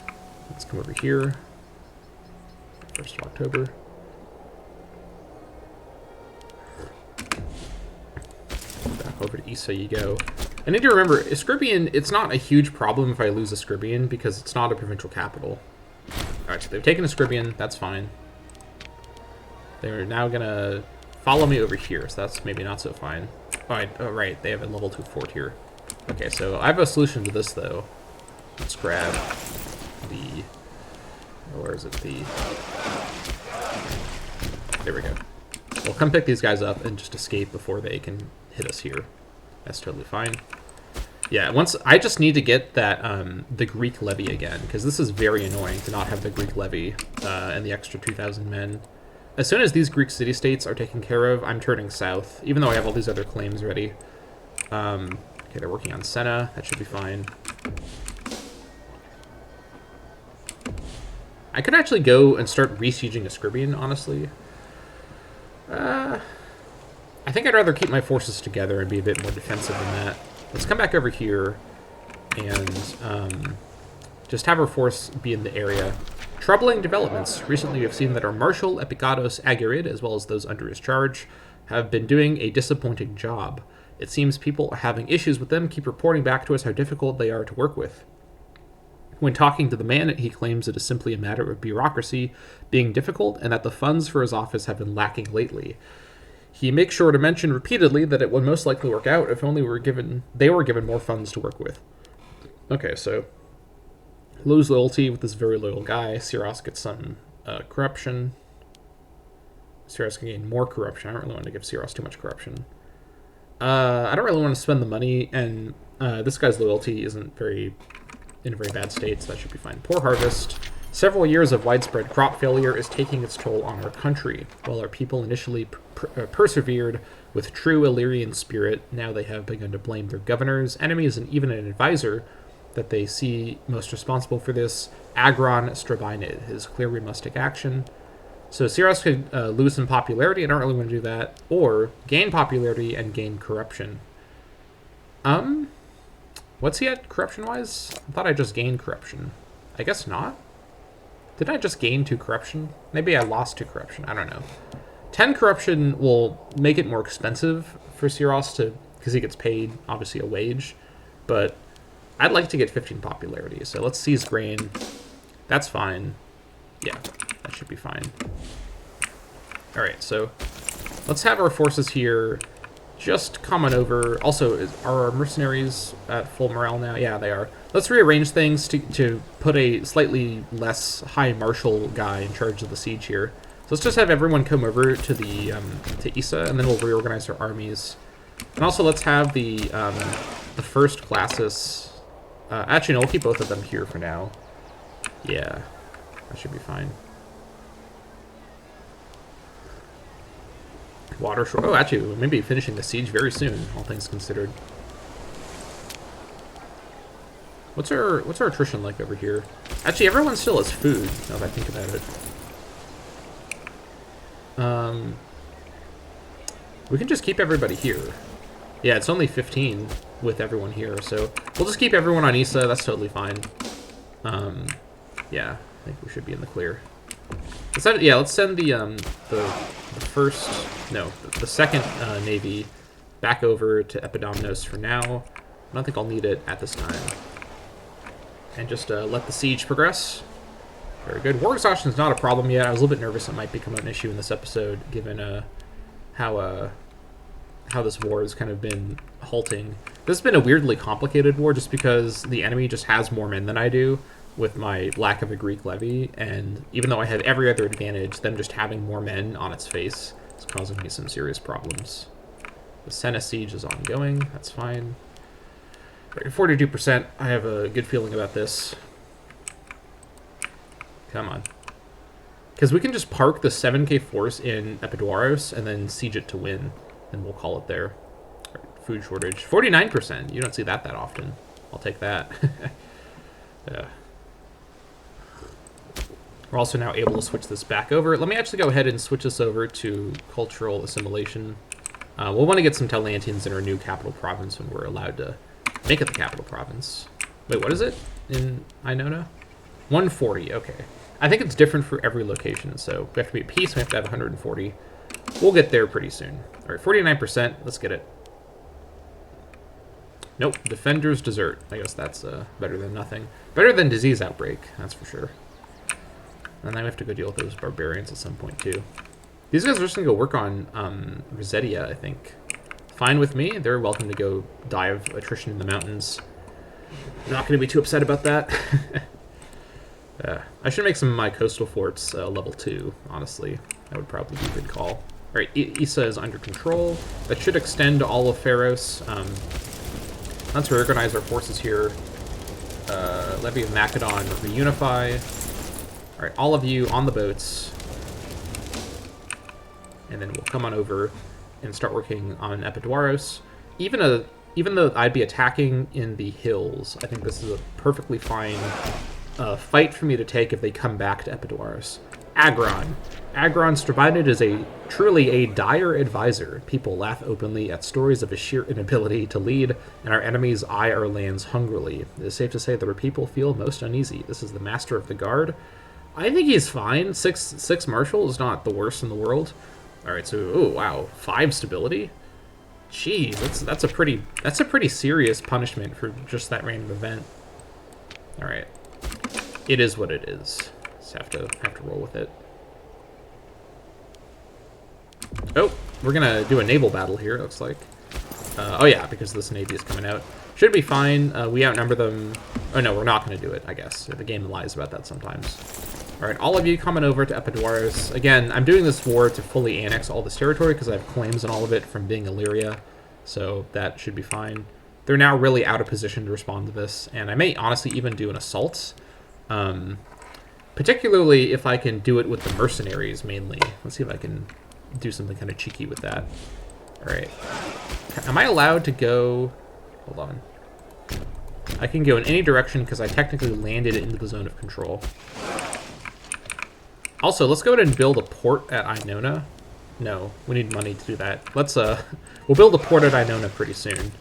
let's come over here. 1st of October. Back over to Issa you go. I need to remember, a Scribian, it's not a huge problem if I lose a Scribian because it's not a provincial capital. Alright, so they've taken a Scribian, that's fine. They're now gonna follow me over here, so that's maybe not so fine. Alright, oh, right, they have a level 2 fort here. Okay, so I have a solution to this, though. Let's grab the... where is it? There we go. We'll come pick these guys up and just escape before they can hit us here. That's totally fine. Yeah, once I just need to get that the Greek levy again, because this is very annoying to not have the Greek levy and the extra 2,000 men. As soon as these Greek city-states are taken care of, I'm turning south, even though I have all these other claims ready. Okay, they're working on Senna. That should be fine. I could actually go and start resieging a Scribian, honestly. I think I'd rather keep my forces together and be a bit more defensive than that. Let's come back over here and just have our force be in the area. Troubling developments. Recently, we have seen that our Marshal Epigados Aguirre, as well as those under his charge, have been doing a disappointing job. It seems people are having issues with them, keep reporting back to us how difficult they are to work with. When talking to the man, he claims it is simply a matter of bureaucracy being difficult and that the funds for his office have been lacking lately. He makes sure to mention repeatedly that it would most likely work out if only they were given more funds to work with. Okay, so lose loyalty with this very loyal guy. Siros gets some corruption. Siros can gain more corruption. I don't really want to give Siros too much corruption. I don't really want to spend the money, and this guy's loyalty isn't in a very bad state, so that should be fine. Poor harvest. Several years of widespread crop failure is taking its toll on our country. While our people initially persevered with true Illyrian spirit, now they have begun to blame their governors, enemies, and even an advisor that they see most responsible for this, Agron Strabinid. It is clear we must take action. So Siros could lose some popularity. I don't really want to do that. Or gain popularity and gain corruption. What's he at corruption-wise? I thought I just gained corruption. I guess not. Did I just gain 2 corruption? Maybe I lost 2 corruption. I don't know. 10 corruption will make it more expensive for Siros because he gets paid, obviously, a wage. But I'd like to get 15 popularity. So let's seize grain. That's fine. Yeah, that should be fine. All right, so let's have our forces here just come on over. Also, are our mercenaries at full morale now? Yeah, they are. Let's rearrange things to put a slightly less high marshal guy in charge of the siege here. So let's just have everyone come over to the to Issa, and then we'll reorganize our armies. And also, let's have the first classes. Actually, no, we'll keep both of them here for now. Yeah, that should be fine. Water shore. Oh, actually, we'll maybe finishing the siege very soon, all things considered. What's our attrition like over here? Actually, everyone still has food, now that I think about it. We can just keep everybody here. Yeah, it's only 15 with everyone here, so we'll just keep everyone on Issa. That's totally fine. Yeah, I think we should be in the clear. Let's send the second navy back over to Epidomnos for now. I don't think I'll need it at this time. And just let the siege progress. Very good. War exhaustion is not a problem yet. I was a little bit nervous it might become an issue in this episode, given how this war has kind of been halting. This has been a weirdly complicated war just because the enemy just has more men than I do with my lack of a Greek levy, and even though I have every other advantage, them just having more men on its face is causing me some serious problems. The Senna siege is ongoing. That's fine. 42%. I have a good feeling about this. Come on. Because we can just park the 7k force in Epidaurus and then siege it to win, and we'll call it there. Right, food shortage. 49%. You don't see that often. I'll take that. Yeah. We're also now able to switch this back over. Let me actually go ahead and switch this over to cultural assimilation. We'll want to get some Taulantians in our new capital province when we're allowed to make it the capital province. Wait, what is it in Ionona? 140, okay. I think it's different for every location, so we have to be at peace, we have to have 140. We'll get there pretty soon. All right, 49%, let's get it. Nope, defenders desert. I guess that's better than nothing. Better than disease outbreak, that's for sure. And then we have to go deal with those barbarians at some point, too. These guys are just going to go work on Rosetia, I think. Fine with me. They're welcome to go die of attrition in the mountains. I'm not going to be too upset about that. I should make some of my coastal forts level 2, honestly. That would probably be a good call. All right, Issa is under control. That should extend to all of Pharos. Let's reorganize our forces here. Levy of Macedon, reunify. All right, all of you on the boats. And then we'll come on over and start working on Epidaurus. Even though I'd be attacking in the hills, I think this is a perfectly fine fight for me to take if they come back to Epidaurus. Agron. Agron Strabinid is truly a dire advisor. People laugh openly at stories of his sheer inability to lead, and our enemies eye our lands hungrily. It is safe to say that our people feel most uneasy. This is the master of the guard. I think he's fine. Six marshal is not the worst in the world. All right, so oh wow, 5 stability. Jeez, that's a pretty serious punishment for just that random event. All right, it is what it is. Just have to roll with it. Oh, we're gonna do a naval battle here. It looks like. Oh yeah, because this navy is coming out. Should be fine. We outnumber them. Oh no, we're not gonna do it. I guess the game lies about that sometimes. All right, all of you coming over to Epidaurus. Again, I'm doing this war to fully annex all this territory because I have claims on all of it from being Illyria, so that should be fine. They're now really out of position to respond to this, and I may honestly even do an assault, particularly if I can do it with the mercenaries mainly. Let's see if I can do something kind of cheeky with that. All right. Am I allowed to go... Hold on. I can go in any direction because I technically landed into the zone of control. Also, let's go ahead and build a port at Ionona. No, we need money to do that. Let's, we'll build a port at Ionona pretty soon.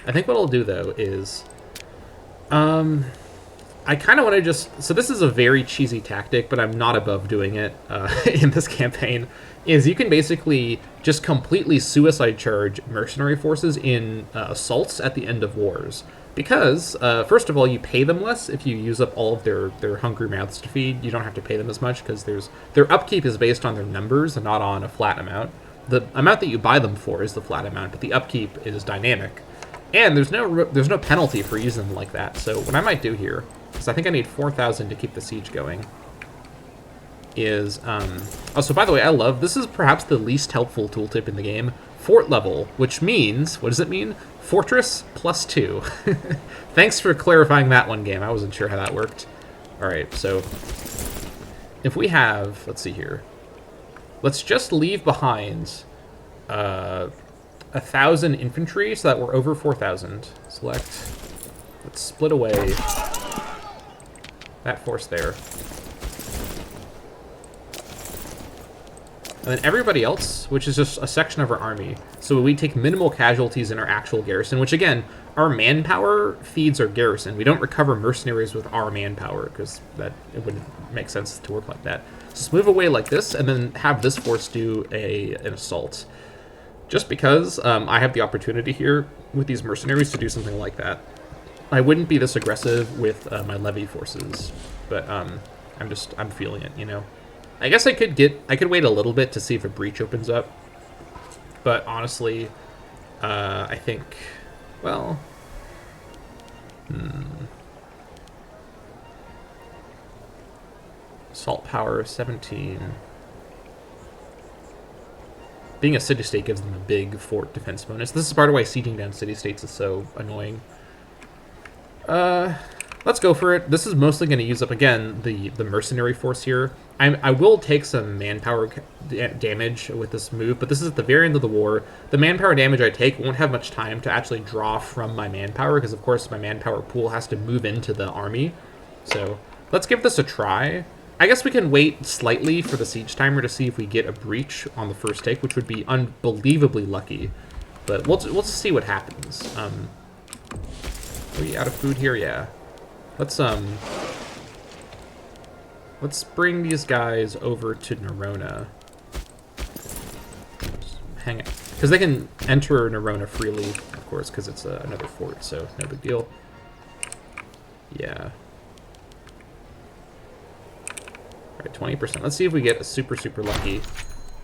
I think what I'll do, though, is... I kind of want to just... So this is a very cheesy tactic, but I'm not above doing it in this campaign, is you can basically just completely suicide charge mercenary forces in assaults at the end of wars. Because, first of all, you pay them less if you use up all of their hungry mouths to feed. You don't have to pay them as much because their upkeep is based on their numbers and not on a flat amount. the amount that you buy them for is the flat amount, but the upkeep is dynamic. And there's no penalty for using them like that. So what I might do here, because I think I need 4,000 to keep the siege going, is also, by the way, I love, this is perhaps the least helpful tooltip in the game, fort level, which means, what does it mean? Fortress +2. Thanks for clarifying that one, game. I wasn't sure how that worked. All right, so if we have, let's see here, let's just leave behind 1,000 infantry so that we're over 4,000. Select. Let's split away that force there. And then everybody else, which is just a section of our army. So we take minimal casualties in our actual garrison, which again, our manpower feeds our garrison. We don't recover mercenaries with our manpower because it wouldn't make sense to work like that. So just move away like this and then have this force do an assault. Just because I have the opportunity here with these mercenaries to do something like that. I wouldn't be this aggressive with my levy forces, but I'm feeling it, you know. I guess I could wait a little bit to see if a breach opens up, but honestly, I think, well, assault power 17. Being a city-state gives them a big fort defense bonus. This is part of why sieging down city-states is so annoying. Let's go for it. This is mostly going to use up, again, the mercenary force here. I will take some manpower damage with this move, but this is at the very end of the war. The manpower damage I take won't have much time to actually draw from my manpower, because, of course, my manpower pool has to move into the army. So let's give this a try. I guess we can wait slightly for the siege timer to see if we get a breach on the first take, which would be unbelievably lucky. But we'll just see what happens. Are we out of food here? Yeah. Let's bring these guys over to Nerona. Just hang it, because they can enter Nerona freely, of course, because it's another fort, so no big deal. Yeah. All right, 20%. Let's see if we get a super lucky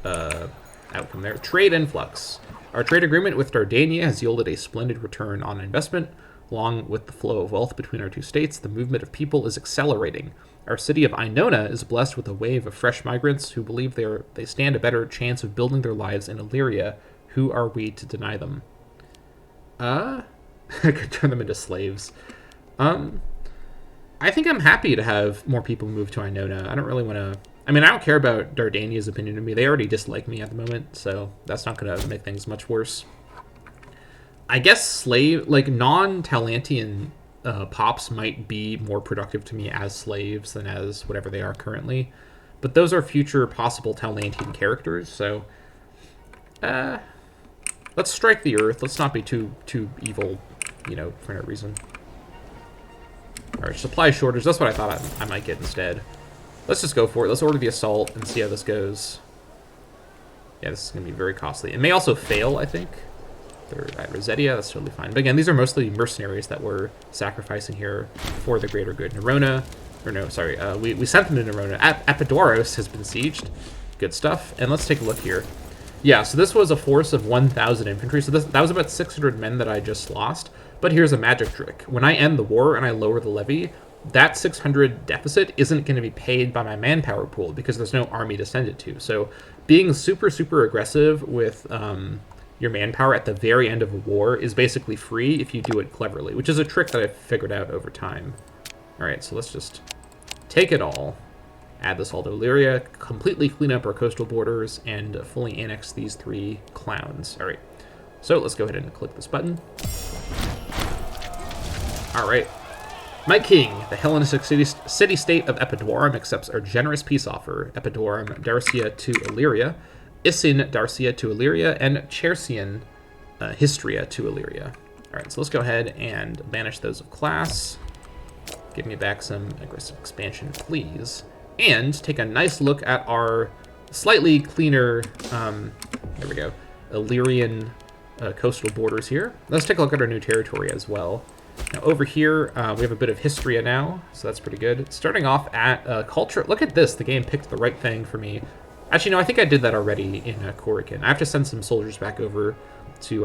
outcome there. Trade influx. Our trade agreement with Dardania has yielded a splendid return on investment. Along with the flow of wealth between our two states, the movement of people is accelerating. Our city of Ainona is blessed with a wave of fresh migrants who believe they stand a better chance of building their lives in Illyria. Who are we to deny them? I could turn them into slaves. I think I'm happy to have more people move to Ainona. I don't really want to... I mean, I don't care about Dardania's opinion of me. They already dislike me at the moment, so that's not going to make things much worse. I guess non-Taulantian pops might be more productive to me as slaves than as whatever they are currently. But those are future possible Taulantian characters, so... let's strike the earth. Let's not be too evil, you know, for no reason. Alright, supply shortage. That's what I thought I might get instead. Let's just go for it. Let's order the assault and see how this goes. Yeah, this is going to be very costly. It may also fail, I think. They're at Rosetia, that's totally fine. But again, these are mostly mercenaries that we're sacrificing here for the greater good. Nerona, or no, sorry, we sent them to Nerona. Epidaurus has been sieged. Good stuff. And let's take a look here. Yeah, so this was a force of 1,000 infantry. So that was about 600 men that I just lost. But here's a magic trick. When I end the war and I lower the levy, that 600 deficit isn't going to be paid by my manpower pool because there's no army to send it to. So being super aggressive with... your manpower at the very end of a war is basically free if you do it cleverly, which is a trick that I've figured out over time. All right, so let's just take it all, add this all to Illyria, completely clean up our coastal borders, and fully annex these 3 clowns. All right, so let's go ahead and click this button. All right. My king, the Hellenistic city-state of Epidaurus, accepts our generous peace offer. Epidaurus, Dacia to Illyria. Isin, Dacia to Illyria, and Chersian, Histria to Illyria. All right, so let's go ahead and banish those of class. Give me back some aggressive expansion, please. And take a nice look at our slightly cleaner, there we go, Illyrian coastal borders here. Let's take a look at our new territory as well. Now over here, we have a bit of Histria now, so that's pretty good. Starting off at culture, look at this, the game picked the right thing for me. Actually, no, I think I did that already in Korikin. I have to send some soldiers back over to...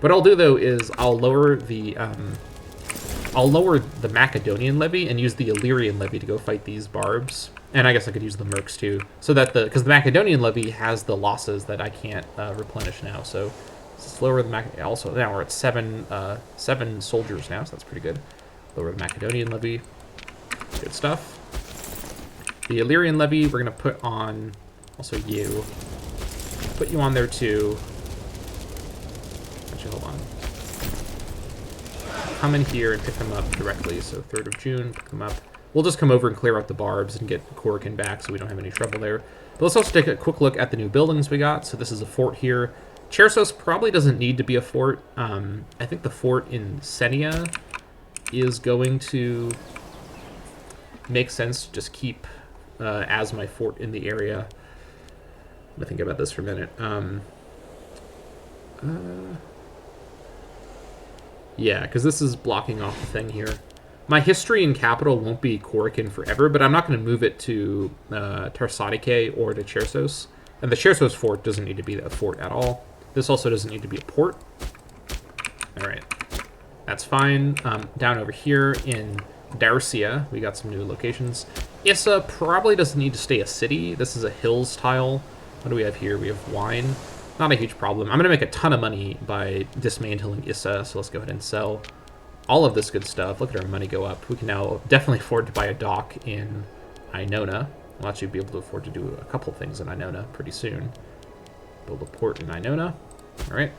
what I'll do, though, is I'll lower the Macedonian levy and use the Illyrian levy to go fight these barbs. And I guess I could use the mercs, too. So that because the Macedonian levy has the losses that I can't replenish now, so... Let's lower the also, now we're at seven soldiers now, so that's pretty good. Lower the Macedonian levy. Good stuff. The Illyrian levy, we're going to put on... Also you. Put you on there, too. Actually, hold on. Come in here and pick them up directly. So 3rd of June, pick them up. We'll just come over and clear out the barbs and get Korikin back so we don't have any trouble there. But let's also take a quick look at the new buildings we got. So this is a fort here. Chersos probably doesn't need to be a fort. I think the fort in Senia is going to make sense to just keep as my fort in the area. Let me think about this for a minute. Yeah, because this is blocking off the thing here. My history and capital won't be Korikin forever, but I'm not going to move it to Tarsadike or to Chersos. And the Chersos fort doesn't need to be a fort at all. This also doesn't need to be a port. All right, that's fine. Down over here in Dacia, we got some new locations. Issa probably doesn't need to stay a city. This is a hills tile. What do we have here? We have wine. Not a huge problem. I'm going to make a ton of money by dismantling Issa, so let's go ahead and sell all of this good stuff. Look at our money go up. We can now definitely afford to buy a dock in Inona. We'll actually be able to afford to do a couple things in Inona pretty soon. Build a port in Inona. All right.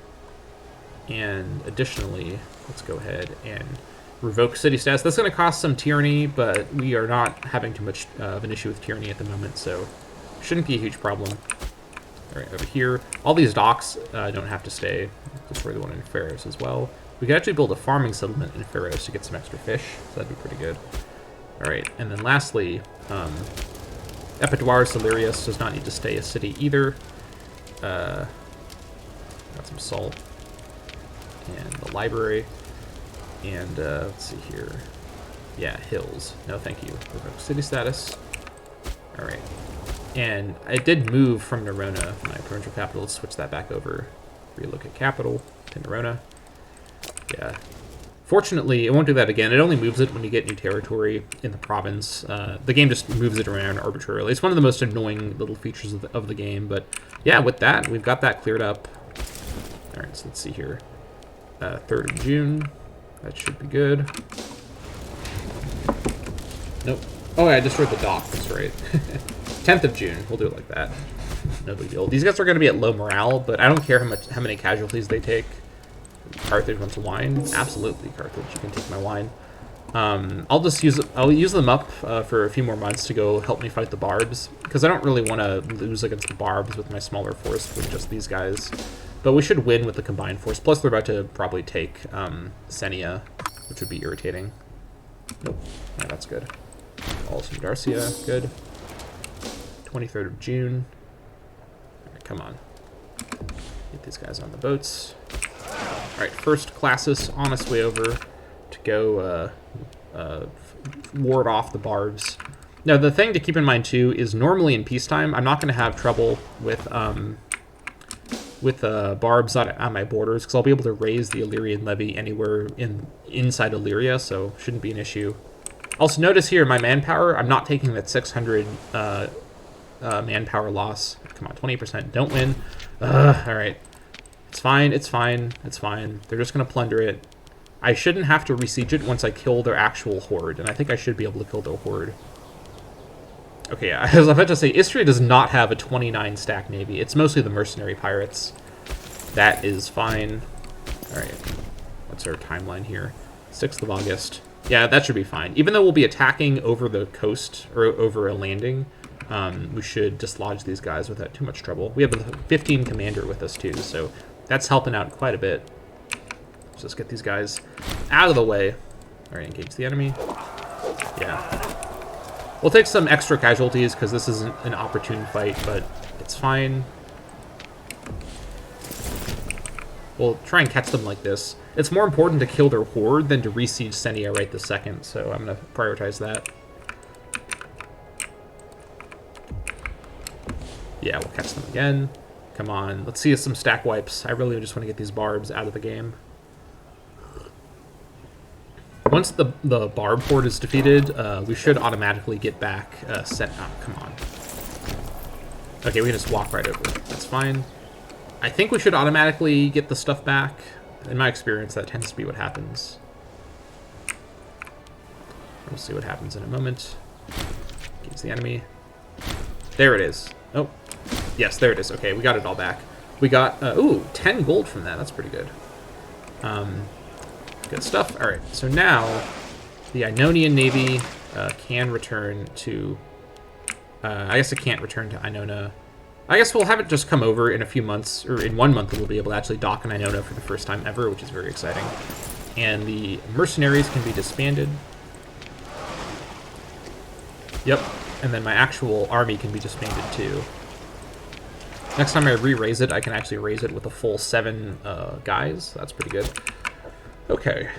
And additionally, let's go ahead and revoke city status. That's going to cost some tyranny, but we are not having too much of an issue with tyranny at the moment, so shouldn't be a huge problem. All right, over here, all these docks don't have to stay. Destroy the one in Pharos as well. We could actually build a farming settlement in Pharos to get some extra fish, so that'd be pretty good. All right, and then lastly, Epidaurus Illyrius does not need to stay a city either. Got some salt and the library, and let's see here. Yeah, hills. No, thank you. Revoke city status. All right, and I did move from Nerona, my provincial capital. Let's switch that back over. Relocate capital to Nerona. Yeah. Fortunately, it won't do that again. It only moves it when you get new territory in the province. The game just moves it around arbitrarily. It's one of the most annoying little features of the game. But yeah, with that, we've got that cleared up. All right, so let's see here. 3rd of June. That should be good. Nope. Oh, yeah, I destroyed the dock. That's right. 10th of June. We'll do it like that. No big deal. These guys are going to be at low morale, but I don't care how many casualties they take. Carthage wants wine. Absolutely, Carthage. You can take my wine. I'll use them up for a few more months to go help me fight the barbs, because I don't really want to lose against the barbs with my smaller force with just these guys. But we should win with the combined force. Plus, they're about to probably take Senia, which would be irritating. Nope. Yeah, that's good. Also Dacia, good. 23rd of June. All right, come on. Get these guys on the boats. All right, first Classis on its way over to go ward off the barbs. Now, the thing to keep in mind, too, is normally in peacetime, I'm not going to have trouble with barbs on my borders, because I'll be able to raise the Illyrian levy anywhere inside Illyria, so shouldn't be an issue. Also, notice here, my manpower, I'm not taking that 600 manpower loss. Come on, 20%. Don't win. All right. It's fine, it's fine, it's fine. They're just going to plunder it. I shouldn't have to resiege it once I kill their actual horde, and I think I should be able to kill their horde. Okay, yeah, I was about to say, Istria does not have a 29 stack navy. It's mostly the mercenary pirates. That is fine. All right, what's our timeline here? 6th of August. Yeah, that should be fine. Even though we'll be attacking over the coast, or over a landing, we should dislodge these guys without too much trouble. We have a 15 commander with us, too, so that's helping out quite a bit. So let's get these guys out of the way. All right, engage the enemy. Yeah. We'll take some extra casualties because this isn't an opportune fight, but it's fine. We'll try and catch them like this. It's more important to kill their horde than to resiege Senia right this second, so I'm going to prioritize that. Yeah, we'll catch them again. Come on, let's see some stack wipes. I really just want to get these barbs out of the game. Once the barb horde is defeated, we should automatically get back set. Oh, come on. Okay, we can just walk right over. That's fine. I think we should automatically get the stuff back. In my experience, that tends to be what happens. We'll see what happens in a moment. Gives the enemy. There it is. Oh, yes, there it is. Okay, we got it all back. We got, ooh, 10 gold from that. That's pretty good. Good stuff. All right, so now the Ionian Navy can return to... I guess it can't return to Iona. I guess we'll have it just come over in a few months, or in 1 month we'll be able to actually dock in Iona for the first time ever, which is very exciting. And the mercenaries can be disbanded. Yep, and then my actual army can be disbanded too. Next time I re-raise it, I can actually raise it with a full 7 guys. That's pretty good. Okay.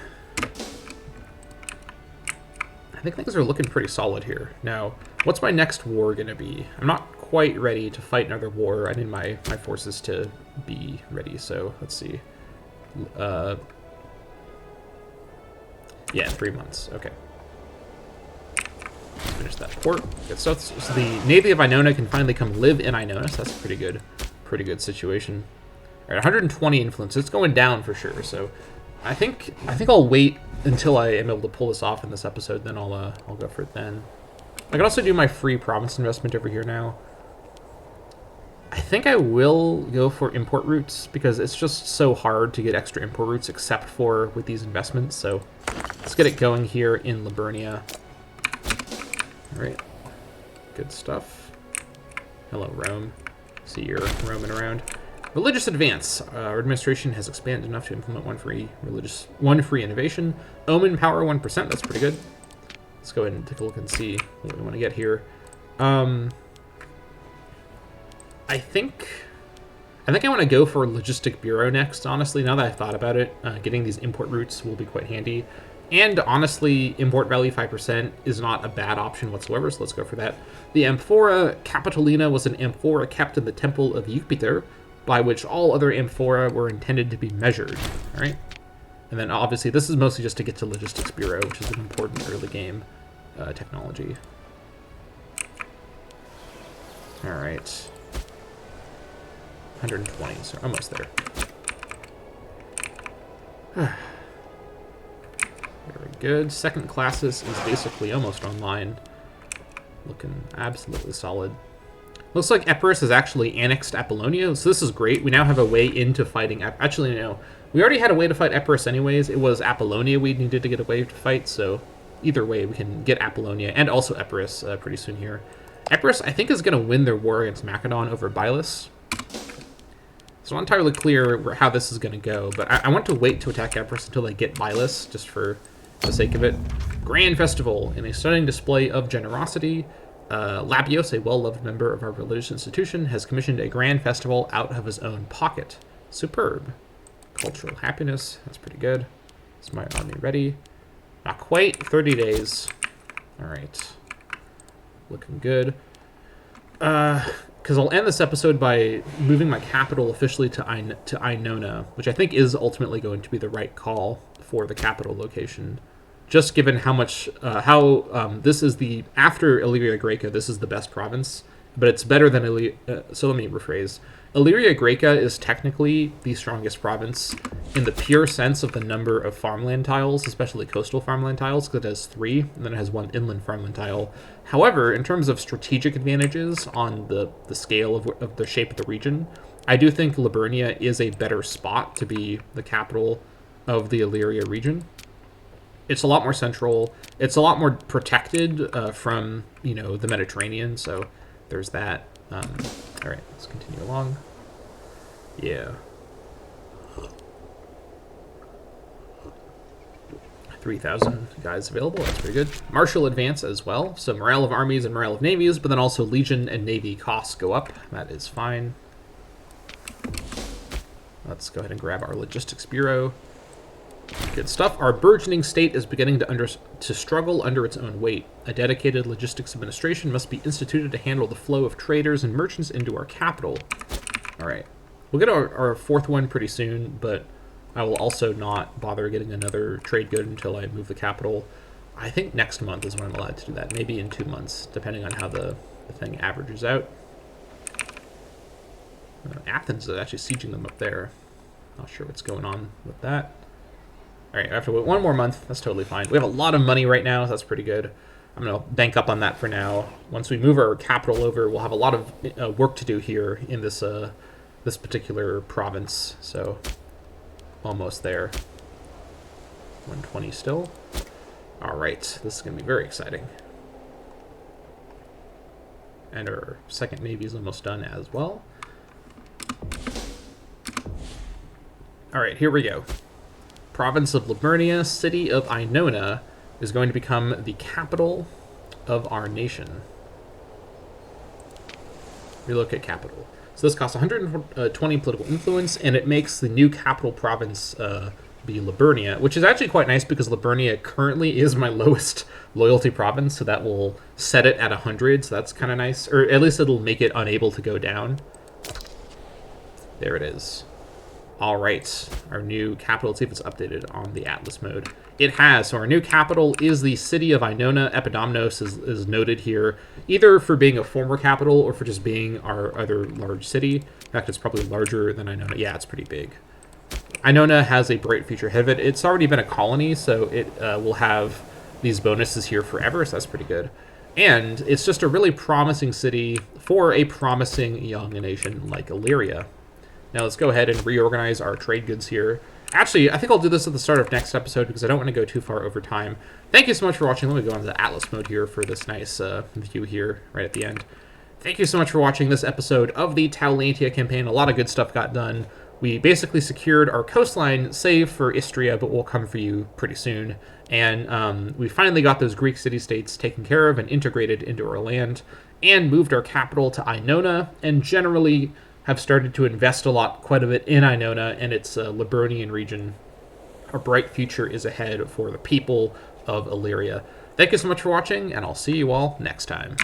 I think things are looking pretty solid here. Now, what's my next war going to be? I'm not quite ready to fight another war. I need my forces to be ready, so let's see. Yeah, 3 months. Okay. Let's finish that port. Good stuff. So the Navy of Iona can finally come live in Iona, so that's a pretty good situation. All right, 120 influence. It's going down for sure, so I think I'll wait until I am able to pull this off in this episode, then I'll go for it then. I can also do my free province investment over here now. I think I will go for import routes because it's just so hard to get extra import routes except for with these investments. So let's get it going here in Liburnia. All right, good stuff. Hello, Rome. See you're roaming around. Religious advance. Our administration has expanded enough to implement one free innovation. Omen power 1%. That's pretty good. Let's go ahead and take a look and see what we want to get here. I think I want to go for Logistic Bureau next, honestly. Now that I've thought about it, getting these import routes will be quite handy. And honestly, import value 5% is not a bad option whatsoever, so let's go for that. The Amphora Capitolina was an amphora kept in the Temple of Jupiter, by which all other amphora were intended to be measured. All right? And then obviously this is mostly just to get to Logistics Bureau, which is an important early game technology. All right. 120, so almost there. Very good. Second classes is basically almost online. Looking absolutely solid. Looks like Epirus has actually annexed Apollonia, so this is great. We now have a way into fighting... Actually, no. We already had a way to fight Epirus anyways. It was Apollonia we needed to get a way to fight, so either way we can get Apollonia and also Epirus pretty soon here. Epirus, I think, is going to win their war against Macedon over Bylus. It's not entirely clear how this is going to go, but I want to wait to attack Epirus until they get Bylus, just for the sake of it. Grand Festival. In a stunning display of generosity, Labios, a well-loved member of our religious institution, has commissioned a grand festival out of his own pocket. Superb. Cultural happiness. That's pretty good. Is my army ready? Not quite. 30 days. All right. Looking good. Because I'll end this episode by moving my capital officially to Iona, which I think is ultimately going to be the right call for the capital location. Just given how much, this is the, after Illyria Graeca, this is the best province, but it's better than so let me rephrase. Illyria Graeca is technically the strongest province in the pure sense of the number of farmland tiles, especially coastal farmland tiles, because it has 3, and then it has 1 inland farmland tile. However, in terms of strategic advantages on the scale of the shape of the region, I do think Liburnia is a better spot to be the capital of the Illyria region. It's a lot more central. It's a lot more protected from, the Mediterranean, so there's that. All right, let's continue along. Yeah. 3,000 guys available. That's pretty good. Martial advance as well. So morale of armies and morale of navies, but then also legion and navy costs go up. That is fine. Let's go ahead and grab our logistics bureau. Good stuff. Our burgeoning state is beginning to struggle under its own weight. A dedicated logistics administration must be instituted to handle the flow of traders and merchants into our capital. All right. We'll get our fourth one pretty soon, but I will also not bother getting another trade good until I move the capital. I think next month is when I'm allowed to do that. Maybe in 2 months, depending on how the thing averages out. Athens is actually sieging them up there. Not sure what's going on with that. All right, I have to wait 1 more month. That's totally fine. We have a lot of money right now, so that's pretty good. I'm going to bank up on that for now. Once we move our capital over, we'll have a lot of work to do here in this this particular province. So almost there. 120 still. All right, this is going to be very exciting. And our second navy is almost done as well. All right, here we go. Province of Liburnia, city of Ionona, is going to become the capital of our nation. Relocate capital. So this costs 120 political influence, and it makes the new capital province be Liburnia, which is actually quite nice because Liburnia currently is my lowest loyalty province, so that will set it at 100, so that's kind of nice. Or at least it'll make it unable to go down. There it is. All right, our new capital. Let's see if it's updated on the Atlas mode. It has. So our new capital is the city of Ionona. Epidomnos is noted here, either for being a former capital or for just being our other large city. In fact, it's probably larger than Ionona. Yeah, it's pretty big. Ionona has a bright future ahead of it. It's already been a colony, so it will have these bonuses here forever, so that's pretty good. And it's just a really promising city for a promising young nation like Illyria. Now let's go ahead and reorganize our trade goods here. Actually, I think I'll do this at the start of next episode because I don't want to go too far over time. Thank you so much for watching. Let me go into the Atlas mode here for this nice view here right at the end. Thank you so much for watching this episode of the Taulantia Campaign. A lot of good stuff got done. We basically secured our coastline, save for Istria, but we'll come for you pretty soon. And we finally got those Greek city-states taken care of and integrated into our land, and moved our capital to Ionona, and generally have started to invest quite a bit in Ionona and its Liburnian region. A bright future is ahead for the people of Illyria. Thank you so much for watching, and I'll see you all next time.